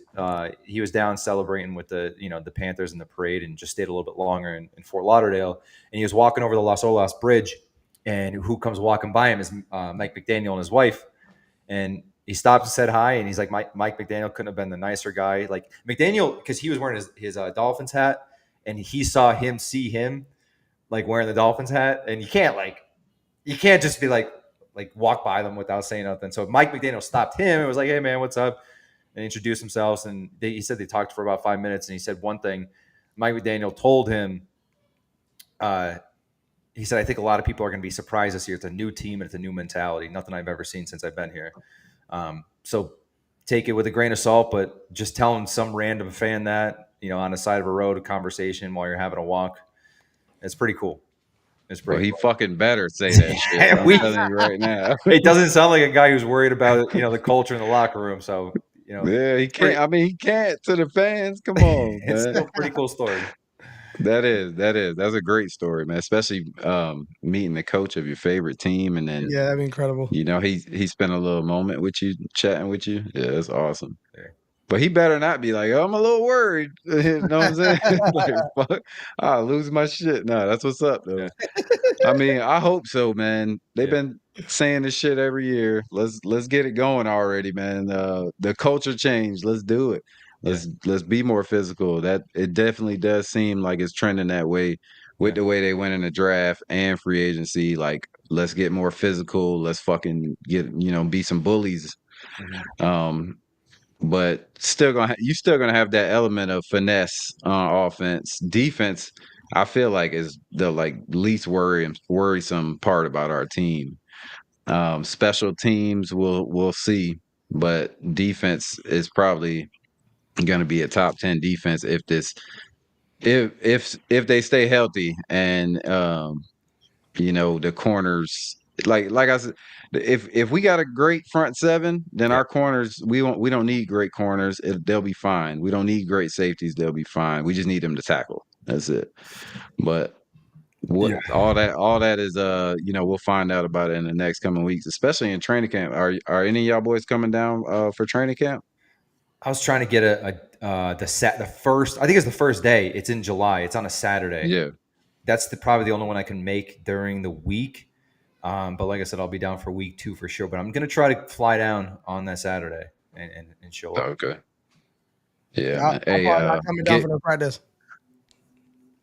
S3: down celebrating with the Panthers in the parade, and just stayed a little bit longer in Fort Lauderdale. And he was walking over the Las Olas Bridge, and who comes walking by him is Mike McDaniel and his wife. And he stopped and said hi, and he's like, Mike McDaniel couldn't have been the nicer guy. Like McDaniel, because he was wearing his Dolphins hat, and he saw him see him like wearing the Dolphins hat, and you can't just be like walk by them without saying nothing. So Mike McDaniel stopped him and was like, "Hey man, what's up?" and introduced themselves. And he said they talked for about 5 minutes, and he said one thing. Mike McDaniel told him, he said, "I think a lot of people are going to be surprised this year. It's a new team and it's a new mentality. Nothing I've ever seen since I've been here. So take it with a grain of salt, but just telling some random fan that, on the side of a road, a conversation while you're having a walk, it's pretty cool. It's
S1: Well,
S3: pretty
S1: he
S3: cool.
S1: fucking better say that shit. I'm telling you right now.
S3: It doesn't sound like a guy who's worried about, the culture in the locker room. So,
S1: Yeah, he can't. I mean, he can't to the fans. Come on,
S3: it's
S1: man.
S3: still a pretty cool story.
S1: That's a great story, man. Especially meeting the coach of your favorite team, and then
S2: Yeah, that'd be incredible.
S1: he spent a little moment with you, chatting with you. Yeah, that's awesome.
S3: Yeah.
S1: But he better not be like, oh, I'm a little worried. You know what I'm saying? Like, fuck, I'll lose my shit. No, that's what's up, though.
S3: Yeah.
S1: I mean, I hope so, man. They've
S3: Yeah.
S1: been saying this shit every year. Let's get it going already, man. The culture change. Let's do it. Let's be more physical. That it definitely does seem like it's trending that way with the way they went in the draft and free agency. Like, let's get more physical. Let's fucking be some bullies.
S3: Mhm.
S1: But you still gonna have that element of finesse on offense. Defense, I feel like is the least worrisome part about our team. Special teams, we'll see, but defense is probably gonna be a top 10 defense if they stay healthy and the corners like I said, if we got a great front seven, then
S3: Yeah.
S1: our corners we don't need great corners. They'll be fine. We don't need great safeties. They'll be fine. We just need them to tackle. That's it. But what
S3: Yeah.
S1: all that is we'll find out about it in the next coming weeks, especially in training camp. Are any of y'all boys coming down for training camp?
S3: I was trying to get the first. I think it's the first day. It's in July. It's on a Saturday.
S1: Yeah.
S3: That's probably the only one I can make during the week. But like I said, I'll be down for week 2 for sure. But I'm gonna try to fly down on that Saturday and show up.
S1: Okay. Yeah,
S2: I'm
S1: man. Hey,
S2: probably not coming down for no practice.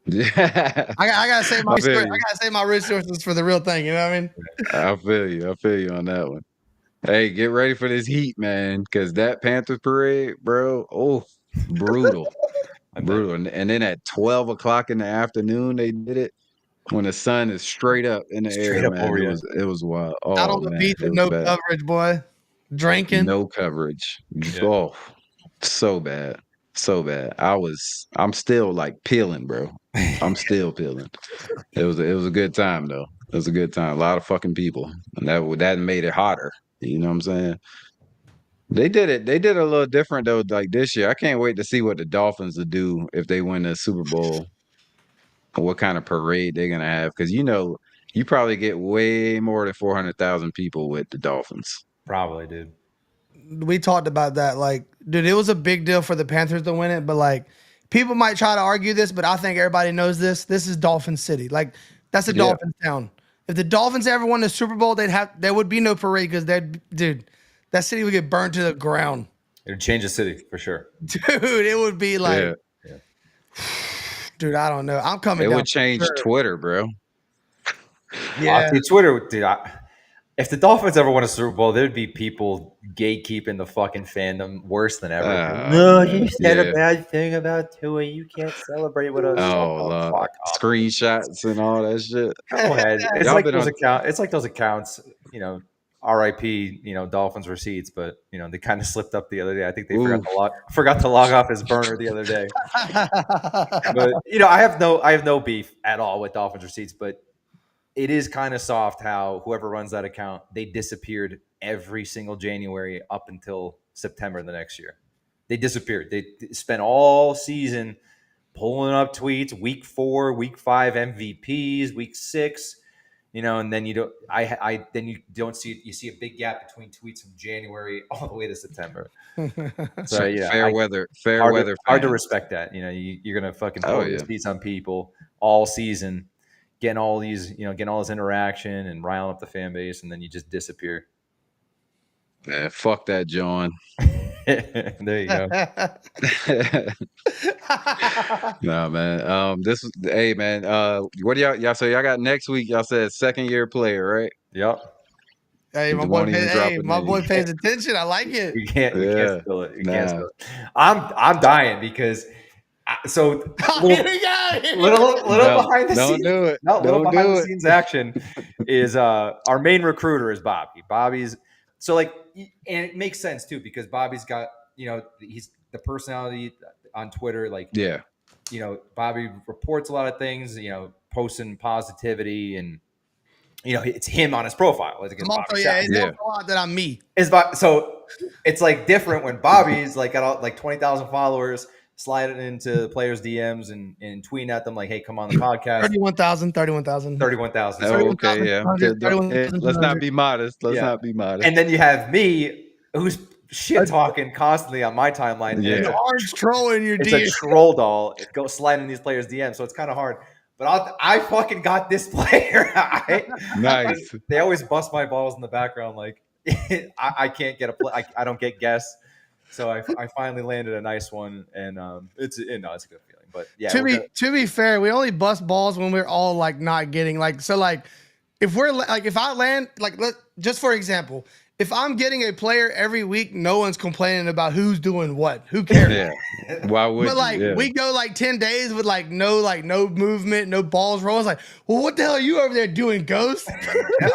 S1: yeah.
S2: I gotta save my
S1: I feel
S2: I
S1: you.
S2: gotta save my resources for the real thing. You know what I mean?
S1: I feel you. I feel you on that one. Hey, get ready for this heat, man, because that Panthers parade, bro. Oh, brutal, brutal. And then at 12 o'clock in the afternoon, they did it when the sun is straight up in the
S3: Straight
S1: air,
S3: up
S1: man.
S3: over
S1: It
S3: you.
S1: was wild.
S2: Out
S1: Oh
S2: on the
S1: man,
S2: beach
S1: it
S2: with
S1: was
S2: no
S1: bad.
S2: coverage, boy. Drinking.
S1: No coverage.
S3: Yeah.
S1: Oh, so bad, so bad. I'm still like peeling, bro. I'm still peeling. It was a good time though. It was a good time. A lot of fucking people, and that made it hotter. You know what I'm saying? They did it. They did it a little different though. Like this year, I can't wait to see what the Dolphins will do if they win the Super Bowl. What kind of parade they're gonna have? Because you probably get way more than 400,000 people with the Dolphins.
S3: Probably, dude.
S2: We talked about that. Like, dude, it was a big deal for the Panthers to win it, but like, people might try to argue this, but I think everybody knows this. This is Dolphin City. Like, that's a
S1: Yeah.
S2: Dolphins town. If the Dolphins ever won the Super Bowl, there would be no parade because that city would get burned to the ground.
S3: It would change the city for sure.
S2: Dude, it would be like,
S1: Yeah.
S2: dude, I don't know. I'm coming
S1: It
S2: down.
S1: would change
S2: for sure.
S1: Twitter, bro.
S2: Yeah.
S3: See, Twitter, dude. If the Dolphins ever won a Super Bowl, there'd be people gatekeeping the fucking fandom worse than ever. No,
S1: Man.
S3: you said
S1: Yeah.
S3: a bad thing about Tua. You can't celebrate with us.
S1: Oh,
S3: Fuck off.
S1: screenshots and all that shit.
S3: Go ahead. It's
S1: Y'all
S3: like
S1: been
S3: those
S1: on.
S3: accounts. It's like those accounts. RIP. Dolphins receipts, but they kind of slipped up the other day. I think they
S1: Oof.
S3: forgot to log off his burner the other day. But I have no beef at all with Dolphins receipts, but it is kind of soft how whoever runs that account, they disappeared every single January up until September the next year. They disappeared. They spent all season pulling up tweets, week 4, week 5 MVPs, week 6, and then you don't see a big gap between tweets from January all the way to September. So
S1: Fair weather
S3: hard to
S1: fans.
S3: respect that. You're gonna fucking
S1: Oh,
S3: pull
S1: yeah.
S3: receipts on people all season, getting all this interaction and riling up the fan base, and then you just disappear.
S1: Yeah, fuck that, John.
S3: There you go.
S1: No, man. This was hey man, what do y'all so y'all got next week, y'all said second year player, right?
S3: Yep.
S2: Hey, my boy.
S1: Won't even drop a
S2: My
S1: name.
S2: boy pays attention. I like it.
S3: We can't
S1: Yeah.
S3: spill it. We can't
S1: Nah.
S3: spill it. I'm dying because so
S2: Here we go.
S3: little
S1: No,
S3: behind the
S1: don't
S3: scenes.
S1: do it.
S3: No, little
S1: Don't
S3: behind
S1: do
S3: the
S1: it.
S3: scenes action is our main recruiter is Bobby. Bobby's so like, and it makes sense too because Bobby's got he's the personality on Twitter. Like
S1: Yeah.
S3: Bobby reports a lot of things. Posting positivity and it's him on his profile. Like
S2: I'm
S3: against
S2: also,
S3: Bobby
S2: yeah,
S3: South.
S2: it
S1: Yeah.
S2: helps a lot that I'm me.
S3: So it's like different when Bobby's like got like 20,000 followers, sliding into players' DMs and tweeting at them like, "Hey, come on the podcast."
S2: 31,000, 31,000.
S3: 31,000.
S1: Oh,
S3: So
S1: okay, yeah.
S2: 31,200.
S1: Let's not be modest. Let's
S3: yeah,
S1: not be modest.
S3: and then you have me who's shit talking constantly on my timeline. And
S1: Yeah.
S2: An orange troll in your
S3: it's a
S2: DM.
S3: troll doll. It goes sliding in these players' DMs, so it's kind of hard. But I fucking got this player.
S1: Nice.
S3: They always bust my balls in the background. Like I can't get a play. I don't get guests. So I finally landed a nice one, and it's a good feeling. But yeah,
S2: To be fair, we only bust balls when we're all like not getting like so like if we're like if I land like just for example, if I'm getting a player every week, no one's complaining about who's doing what. Who cares?
S1: Yeah. Why would
S2: But like
S1: you? Yeah.
S2: we go like 10 days with like no movement, no balls rolling. It's like, well, what the hell are you over there doing, Ghost?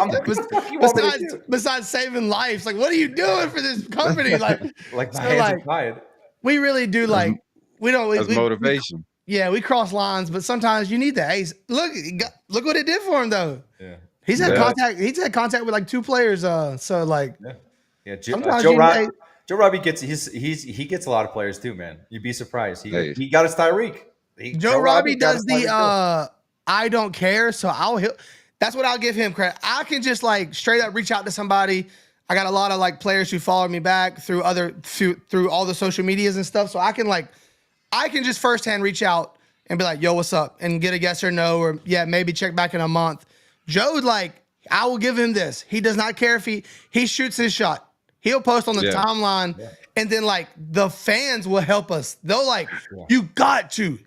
S3: I'm like, what the fuck you want me to do?
S2: Besides saving lives, like what are you doing for this company? Like,
S3: Like my
S2: so,
S3: hands
S2: like,
S3: are tied.
S2: we really do like we don't
S1: That's motivation.
S2: we cross lines, but sometimes you need that. Hey, look what it did for him though.
S3: Yeah.
S2: He's had
S1: Yeah.
S2: contact. He's had contact with like 2 players. So like,
S3: Yeah.
S2: sometimes
S3: Joe Robbie gets he gets a lot of players too, man. You'd be surprised. He got his Tyreek.
S2: Joe Robbie
S3: got
S2: does
S3: his
S2: the
S3: Tyreek too.
S2: I don't care, so that's what I'll give him credit. I can just like straight up reach out to somebody. I got a lot of like players who follow me back through all the social medias and stuff. So I can just firsthand reach out and be like, yo, what's up? And get a yes or no, or yeah, maybe check back in a month. Joe's like, I will give him this. He does not care if he shoots his shot. He'll post on the timeline, and then like the fans will help us. They'll like, you got to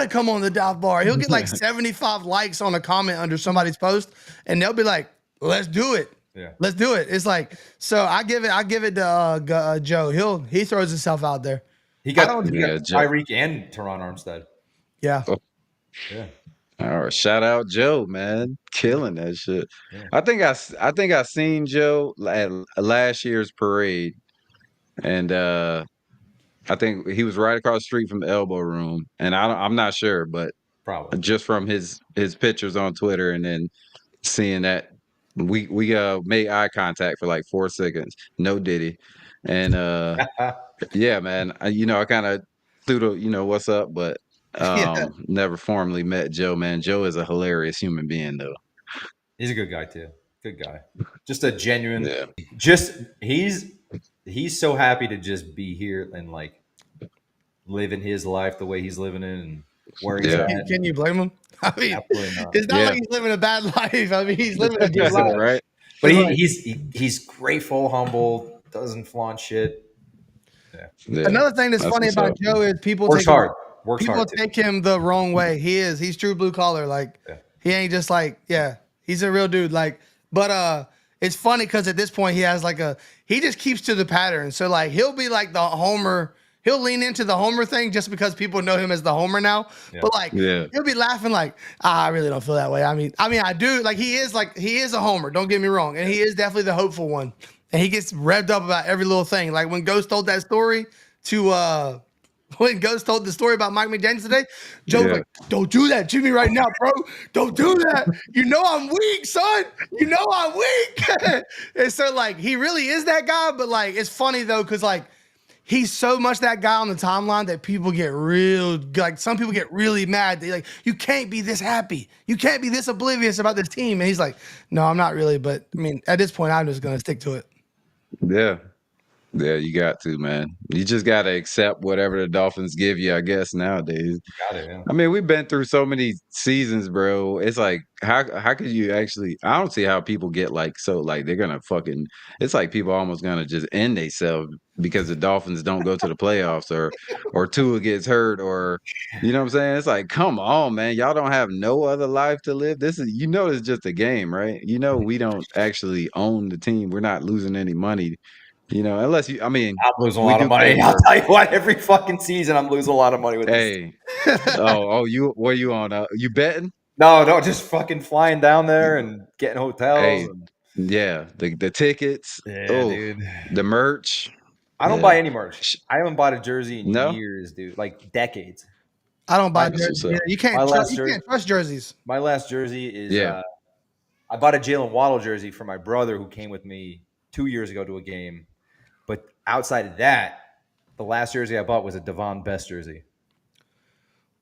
S2: come on the dive bar. He'll get like 75 likes on a comment under somebody's post, and they'll be like, let's do it.
S3: Yeah.
S2: Let's do it. It's like, so I give it to Joe. He throws himself out there.
S3: He got
S1: Joe.
S3: Tyreek and Teron Armstead.
S2: Yeah.
S3: Yeah.
S1: All right, shout out Joe, man, killing that shit.
S3: Yeah.
S1: I think I seen Joe at last year's parade, and I think he was right across the street from the Elbow Room, and I'm not sure, but
S3: Probably.
S1: just from his pictures on Twitter, and then seeing that we made eye contact for like 4 seconds, no Diddy, and yeah, man, I kind of threw the what's up, but. Never formally met Joe, man. Joe is a hilarious human being, though.
S3: He's a good guy too. Good guy. Just a genuine.
S1: Yeah.
S3: Just he's so happy to just be here and like living his life the way he's living it and where he's at.
S2: Can you blame him? I mean,
S3: Absolutely not.
S2: it's not like he's living a bad life. I mean, he's living a good life,
S1: right?
S3: But he's grateful, humble, doesn't flaunt shit.
S1: Yeah.
S2: Another thing that's funny about Joe is people
S3: works hard.
S2: People take him the wrong way. He's true blue collar. Like he ain't just like, he's a real dude. Like, but it's funny because at this point he has like he just keeps to the pattern. So like he'll be like the homer. He'll lean into the homer thing just because people know him as the homer now. Yeah. But like he'll be laughing like, I really don't feel that way. I mean I do. Like he is a homer. Don't get me wrong, and he is definitely the hopeful one. And he gets revved up about every little thing. Like when Ghost told that story to when Ghost told the story about Mike McDaniel today, Joe's like, don't do that to me right now, bro. Don't do that. You know I'm weak, son. You know I'm weak. And so like he really is that guy, but like it's funny though, because like he's so much that guy on the timeline that people get some people get really mad. They like, you can't be this happy. You can't be this oblivious about this team. And he's like, no, I'm not really. But I mean, at this point, I'm just gonna stick to it.
S1: Yeah. Yeah, you got to, man. You just got to accept whatever the Dolphins give you, I guess, nowadays.
S3: Got it. Yeah.
S1: I mean, we've been through so many seasons, bro. It's like how could you actually I don't see how people get like so like they're gonna fucking it's like people almost gonna just end themselves because the Dolphins don't go to the playoffs or Tua gets hurt or you know what I'm saying? It's like, come on, man. Y'all don't have no other life to live. This is it's just a game, right? We don't actually own the team. We're not losing any money, unless I mean,
S3: I'm losing a
S1: we
S3: lot of
S1: do pay
S3: money. I'll
S1: for
S3: tell you what, every fucking season I'm losing a lot of money with this.
S1: hey. You what are you on? You betting?
S3: No, just fucking flying down there and getting hotels.
S1: Hey, yeah, the tickets.
S3: Yeah,
S1: Oh,
S3: dude.
S1: the merch.
S3: I don't
S1: Yeah.
S3: buy any merch. I haven't bought a jersey in
S1: No,
S3: years, dude. Like decades.
S2: I don't buy
S3: My-
S1: that's what's
S2: jerseys.
S1: up.
S2: You
S3: My
S2: can't
S3: last
S2: trust jerseys.
S3: My last jersey is
S1: Yeah.
S3: I bought a Jalen Waddle jersey for my brother who came with me 2 years ago to a game. But outside of that, the last jersey I bought was a Devon Best jersey.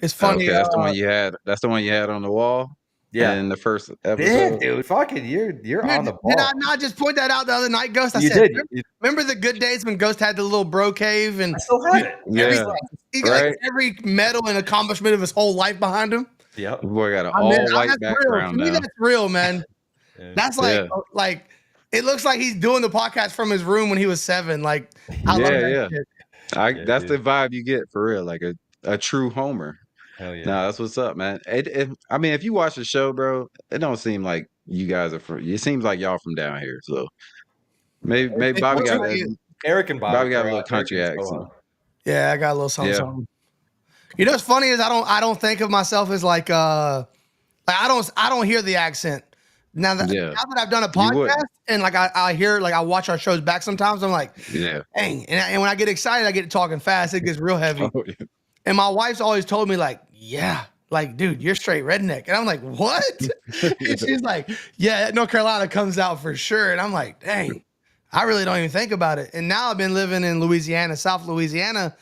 S2: It's funny.
S1: Okay, that's the one you had. That's the one you had on the wall.
S3: Yeah.
S1: In the first
S3: Yeah,
S1: episode.
S3: dude. Fucking you're on the
S2: Did
S3: ball.
S2: I not just point that out the other night, Ghost? I
S3: You
S2: said,
S3: did.
S2: remember the good days when Ghost had the little bro cave and
S3: I still have it.
S1: Yeah,
S2: he got like
S1: right.
S2: every medal and accomplishment of his whole life behind him?
S3: Yep.
S1: Boy got an
S2: I mean,
S1: all white
S2: that's real. To
S1: background
S2: me,
S1: now.
S2: that's real, man.
S3: Yeah.
S2: That's
S1: Yeah.
S2: like it looks like he's doing the podcast from his room when he was 7. Like, I love that
S1: Yeah.
S2: shit.
S1: That's the vibe you get for real, like a true homer.
S3: Hell yeah.
S1: No, that's what's up, man. I mean, if you watch the show, bro, it don't seem like you guys are from. It seems like y'all from down here. So maybe Bobby got that.
S3: Eric and
S1: Bobby got a
S3: or,
S1: little
S3: Eric
S1: country
S3: and
S1: accent.
S3: Soha.
S2: Yeah, I got a little something.
S1: Yeah.
S2: something. You know what's funny is I don't think of myself as like I don't hear the accent. Now that I've done a podcast and like I hear like I watch our shows back sometimes, I'm like,
S1: Yeah.
S2: dang. And when I get excited, I get talking fast. It gets real heavy.
S1: Oh, yeah.
S2: And my wife's always told me like, yeah, like, dude, you're straight redneck. And I'm like, what? And she's like, yeah, North Carolina comes out for sure. And I'm like, dang, I really don't even think about it. And now I've been living in Louisiana, South Louisiana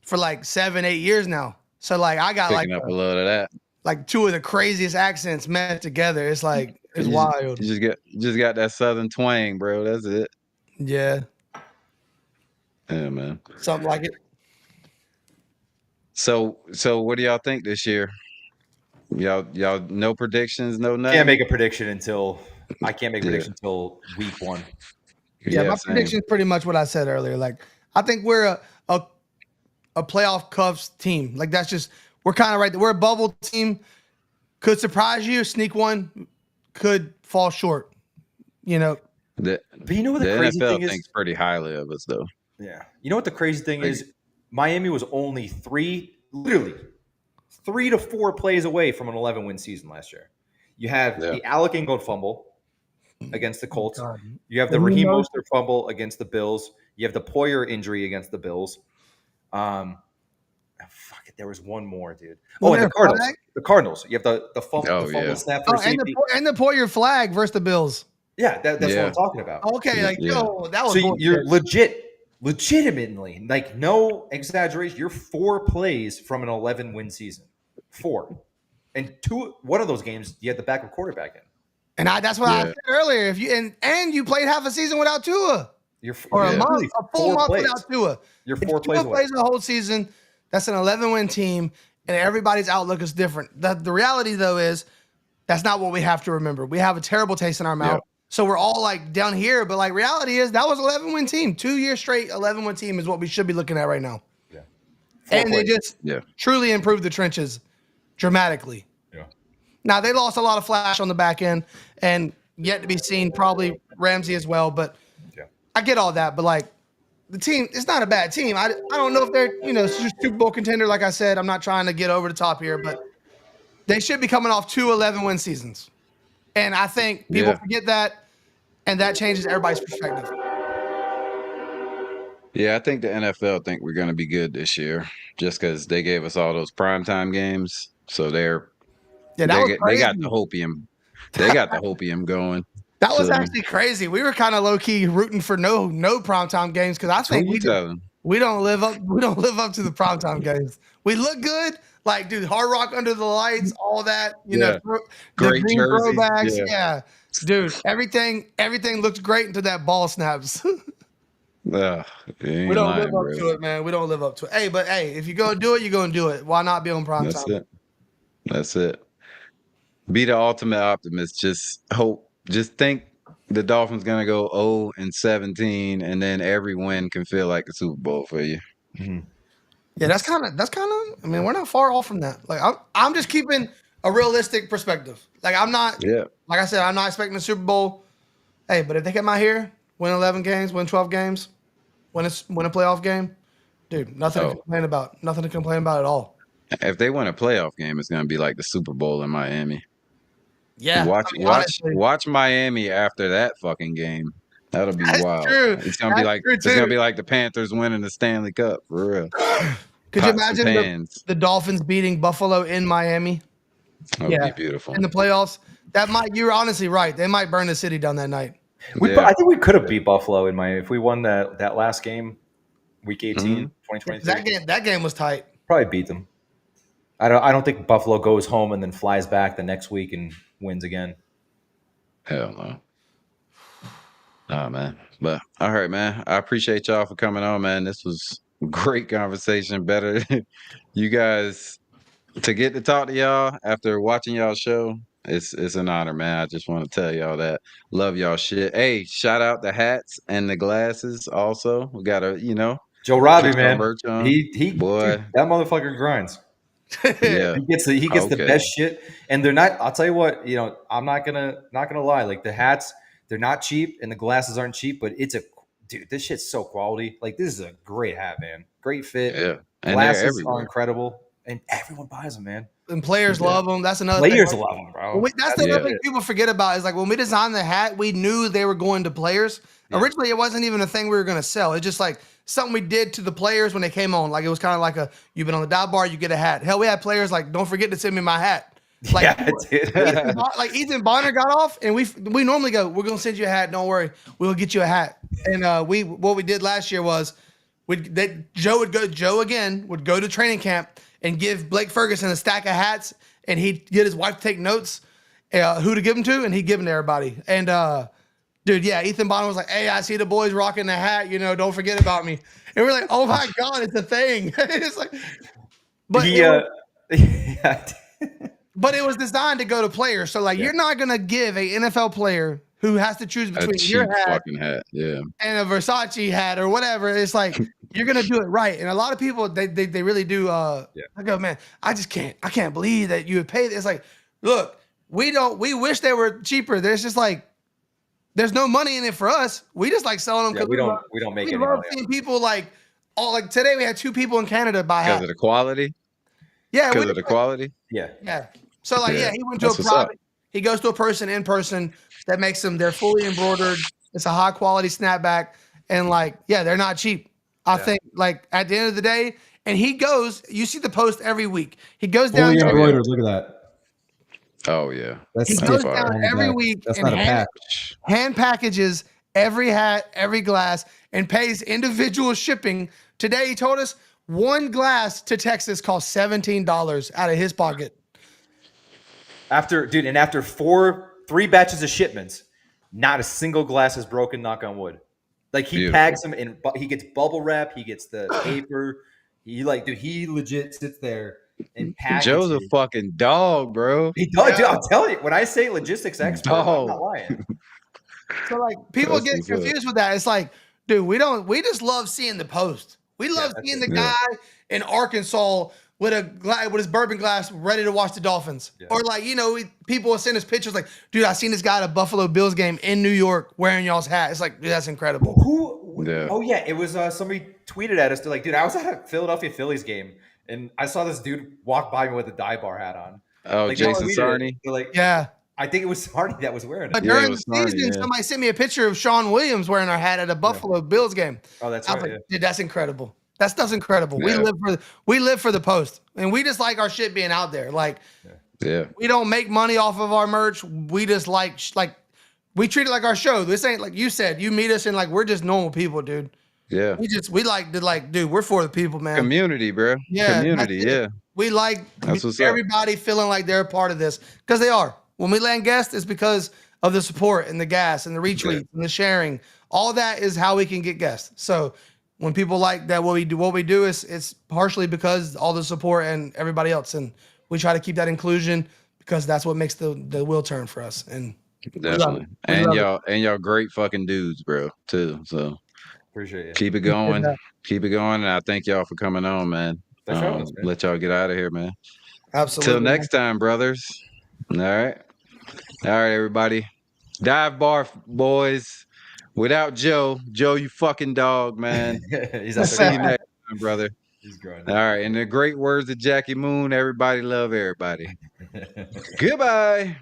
S2: for like 7, 8 years now. So like I got
S1: Picking up a load of that.
S2: like 2 of the craziest accents met together. It's like it's wild.
S1: You just got that southern twang, bro. That's it.
S2: Yeah,
S1: Yeah, man.
S2: something like it.
S1: So what do y'all think this year? Y'all no predictions, no nothing.
S3: Can't make a prediction until week 1.
S2: Yeah, my
S1: same.
S2: prediction is pretty much what I said earlier. Like I think we're a playoff Cubs team. Like that's just we're kind of right there. We're a bubble team. Could surprise you, sneak one, could fall short. You know.
S3: But you know what the crazy
S1: NFL
S3: thing is?
S1: thinks pretty highly of us, though.
S3: Yeah. You know what the crazy thing is? Miami was only 3 to 4 plays away from an 11-win season last year. You have the Alec Ingold fumble against the Colts. You have the Raheem Mostert fumble against the Bills. You have the Poyer injury against the Bills. Fuck it, there was one more, dude. Oh, and the Cardinals.
S2: Flag?
S3: The Cardinals. You have the fumble snap for safety.
S2: And the Poyer flag versus the Bills.
S3: Yeah, that's what I'm talking about.
S2: Okay, like yo, that was
S3: so you're legitimately, like no exaggeration, you're 4 plays from an 11-win season. 4. And one of those games you had the backup quarterback in.
S2: And that's what I said earlier. If you and you played half a season without Tua.
S3: You're
S2: a full month without Tua.
S3: You're 4 plays away.
S2: Plays the whole season. That's an 11-win team, and everybody's outlook is different. The reality, though, is that's not what we have to remember. We have a terrible taste in our mouth. So we're all like down here, but like reality is that was 11-win team. 2 years straight, 11-win team is what we should be looking at right now.
S3: Yeah.
S2: And they just truly improved the trenches dramatically. Yeah. Now they lost a lot of flash on the back end and yet to be seen, probably Ramsey as well. But I get all that. But like the team, it's not a bad team. I don't know if they're, Super Bowl contender. Like I said, I'm not trying to get over the top here, but they should be coming off 2 11-win seasons. And I think people forget that, and that changes everybody's perspective.
S1: Yeah, I think the NFL think we're going to be good this year just because they gave us all those primetime games. So they got the hopium. They got the hopium going.
S2: That was actually crazy. We were kind of low key rooting for no primetime games because I think we don't live up to the primetime games. We look good. Like, dude, Hard Rock under the lights, all that, the
S1: great
S2: green
S1: jerseys.
S2: throwbacks. Yeah. Dude, everything looks great until that ball snaps.
S1: You
S2: We
S1: ain't
S2: don't live
S1: lying,
S2: up
S1: bro.
S2: to it, man. We don't live up to it. Hey, but hey, if you're gonna do it, you're gonna do it. Why not be on prime
S1: That's
S2: time?
S1: it. That's it. Be the ultimate optimist. Just hope. Just think the Dolphins gonna go 0-17, and then every win can feel like a Super Bowl for you.
S3: Mhm.
S2: Yeah, that's kind of. I mean, we're not far off from that. Like, I'm just keeping a realistic perspective. Like, I'm not.
S1: Yeah.
S2: Like I said, I'm not expecting a Super Bowl. Hey, but if they come out here, win 11 games, win 12 games, win a playoff game, dude, nothing to
S1: Oh,
S2: complain about. Nothing to complain about at all.
S1: if they win a playoff game, it's gonna be like the Super Bowl in Miami.
S2: Yeah,
S1: Watch,
S2: I mean,
S1: watch,
S2: honestly,
S1: watch Miami after that fucking game. That'll be
S2: that's
S1: wild.
S2: true.
S1: It's gonna be
S2: That's
S1: like
S2: true too.
S1: the Panthers winning the Stanley Cup for real.
S2: Could you
S1: Pots and
S2: imagine
S1: pans.
S2: the Dolphins beating Buffalo in Miami?
S1: That would
S2: Yeah,
S1: be beautiful.
S2: in the playoffs. That might. You're honestly right. They might burn the city down that night.
S1: Yeah.
S3: I think we could have beat Buffalo in Miami if we won that last game, week 18,
S1: Mhm.
S3: 2023.
S2: That game was tight.
S3: Probably beat them. I don't think Buffalo goes home and then flies back the next week and wins again.
S1: Hell no. Nah, man. But all right, man. I appreciate y'all for coming on, man. This was a great conversation. Better you guys to get to talk to y'all after watching y'all show. It's an honor, man. I just want to tell y'all that. Love y'all shit. Hey, shout out the hats and the glasses also. We gotta,
S3: Joe Robbie,
S1: get your
S3: man,
S1: merch on.
S3: dude,
S1: Boy.
S3: that motherfucker grinds.
S1: Yeah.
S3: He gets the
S1: Okay.
S3: best shit, and they're not. I'll tell you what, I'm not gonna lie. Like the hats, they're not cheap, and the glasses aren't cheap, but dude. This shit's so quality. Like this is a great hat, man. Great fit.
S1: Yeah. And they're
S3: Glasses are
S1: everywhere.
S3: incredible, and everyone buys them, man.
S2: And players
S1: Yeah.
S2: love them. That's another thing.
S3: Players love them, bro.
S2: That's the other thing people forget about is like when we designed the hat, we knew they were going to players.
S3: Yeah.
S2: Originally, it wasn't even a thing we were going to sell. It's just like something we did to the players when they came on. Like it was kind of like you've been on the dive bar, you get a hat. Hell, we had players like, don't forget to send me my hat. Like,
S3: Yeah, dude.
S2: Ethan Bonner got off, and we normally go, we're gonna send you a hat. Don't worry, we'll get you a hat. And what we did last year was Joe would go to training camp and give Blake Ferguson a stack of hats, and he'd get his wife to take notes, who to give them to, and he'd give them to everybody. And dude, yeah, Ethan Bonner was like, "Hey, I see the boys rocking the hat. Don't forget about me." And we're like, "Oh my god, it's a thing." It's like, but but it was designed to go to players. So like, you're not gonna give a NFL player who has to choose between your hat
S1: fucking hat, yeah,
S2: and a Versace hat or whatever. It's like you're gonna do it right. And a lot of people they really do. I go, man, I can't believe that you would pay. It's like, look, we wish they were cheaper. There's just like, there's no money in it for us. We just like selling them because
S3: we don't make any
S2: love
S3: money.
S2: seeing people like today we had 2 people in Canada buy hats
S1: because of the quality.
S2: Yeah,
S1: Because of the quality.
S2: Yeah. So like, he went to
S1: That's
S2: a
S1: what's up.
S2: private. He goes to a person in person that makes them. They're fully embroidered. It's a high quality snapback, and like, they're not cheap. I think like at the end of the day, and he goes. You see the post every week. He goes down.
S4: Fully embroidered. Look at that.
S1: Oh yeah.
S2: He goes down every week
S4: That's
S2: and
S4: not a pack.
S2: hand packages every hat, every glass, and pays individual shipping. Today he told us one glass to Texas cost $17 out of his pocket.
S3: After 3 batches of shipments, not a single glass is broken. Knock on wood. Like he tags them and he gets bubble wrap. He gets the paper. He legit sits there and packages.
S1: Joe's a fucking dog, bro.
S3: He does. Dude, I'll tell you. When I say logistics expert, I'm not lying.
S2: So like people get confused with that. It's like, dude, we just love seeing the post. We love seeing the guy in Arkansas with his bourbon glass ready to watch the Dolphins. Yeah. Or like, people will send us pictures like, dude, I seen this guy at a Buffalo Bills game in New York wearing y'all's hat. It's like, dude, that's incredible.
S3: Oh yeah, it was somebody tweeted at us. They're like, dude, I was at a Philadelphia Phillies game and I saw this dude walk by me with a dive bar hat on.
S1: Oh, like, Jason Sarney.
S3: Like,
S2: yeah.
S3: I think it was Sarney that was wearing it.
S2: But during the season, somebody sent me a picture of Sean Williams wearing our hat at a Buffalo Bills game.
S3: Oh, that's
S2: right. Like, dude, that's incredible. That stuff's incredible. Yeah. We live for the post, and we just like our shit being out there. Like, we don't make money off of our merch. We just like we treat it like our show. This ain't like you said. You meet us and like we're just normal people, dude.
S1: Yeah.
S2: We like to like, dude. We're for the people, man.
S1: Community, bro.
S2: Yeah.
S1: Community. Yeah.
S2: We like everybody feeling like they're a part of this because they are. When we land guests, it's because of the support and the gas and the retweets and the sharing, All that is how we can get guests. So when people like that, what we do is it's partially because all the support and everybody else, and we try to keep that inclusion because that's what makes the wheel turn for us. And
S1: Definitely. And y'all great fucking dudes, bro, too. So
S3: Appreciate you.
S1: keep it going. Keep it going. And I thank y'all for coming on, man.
S3: Thanks for having us, man.
S1: Let y'all get out of here, man.
S2: Absolutely.
S1: Till next time, brothers. All right. All right, everybody. Dive bar boys. Without Joe, you fucking dog, man.
S3: He's
S1: See you next time, brother.
S3: He's growing.
S1: All right. In the great words of Jackie Moon, everybody love everybody. Goodbye.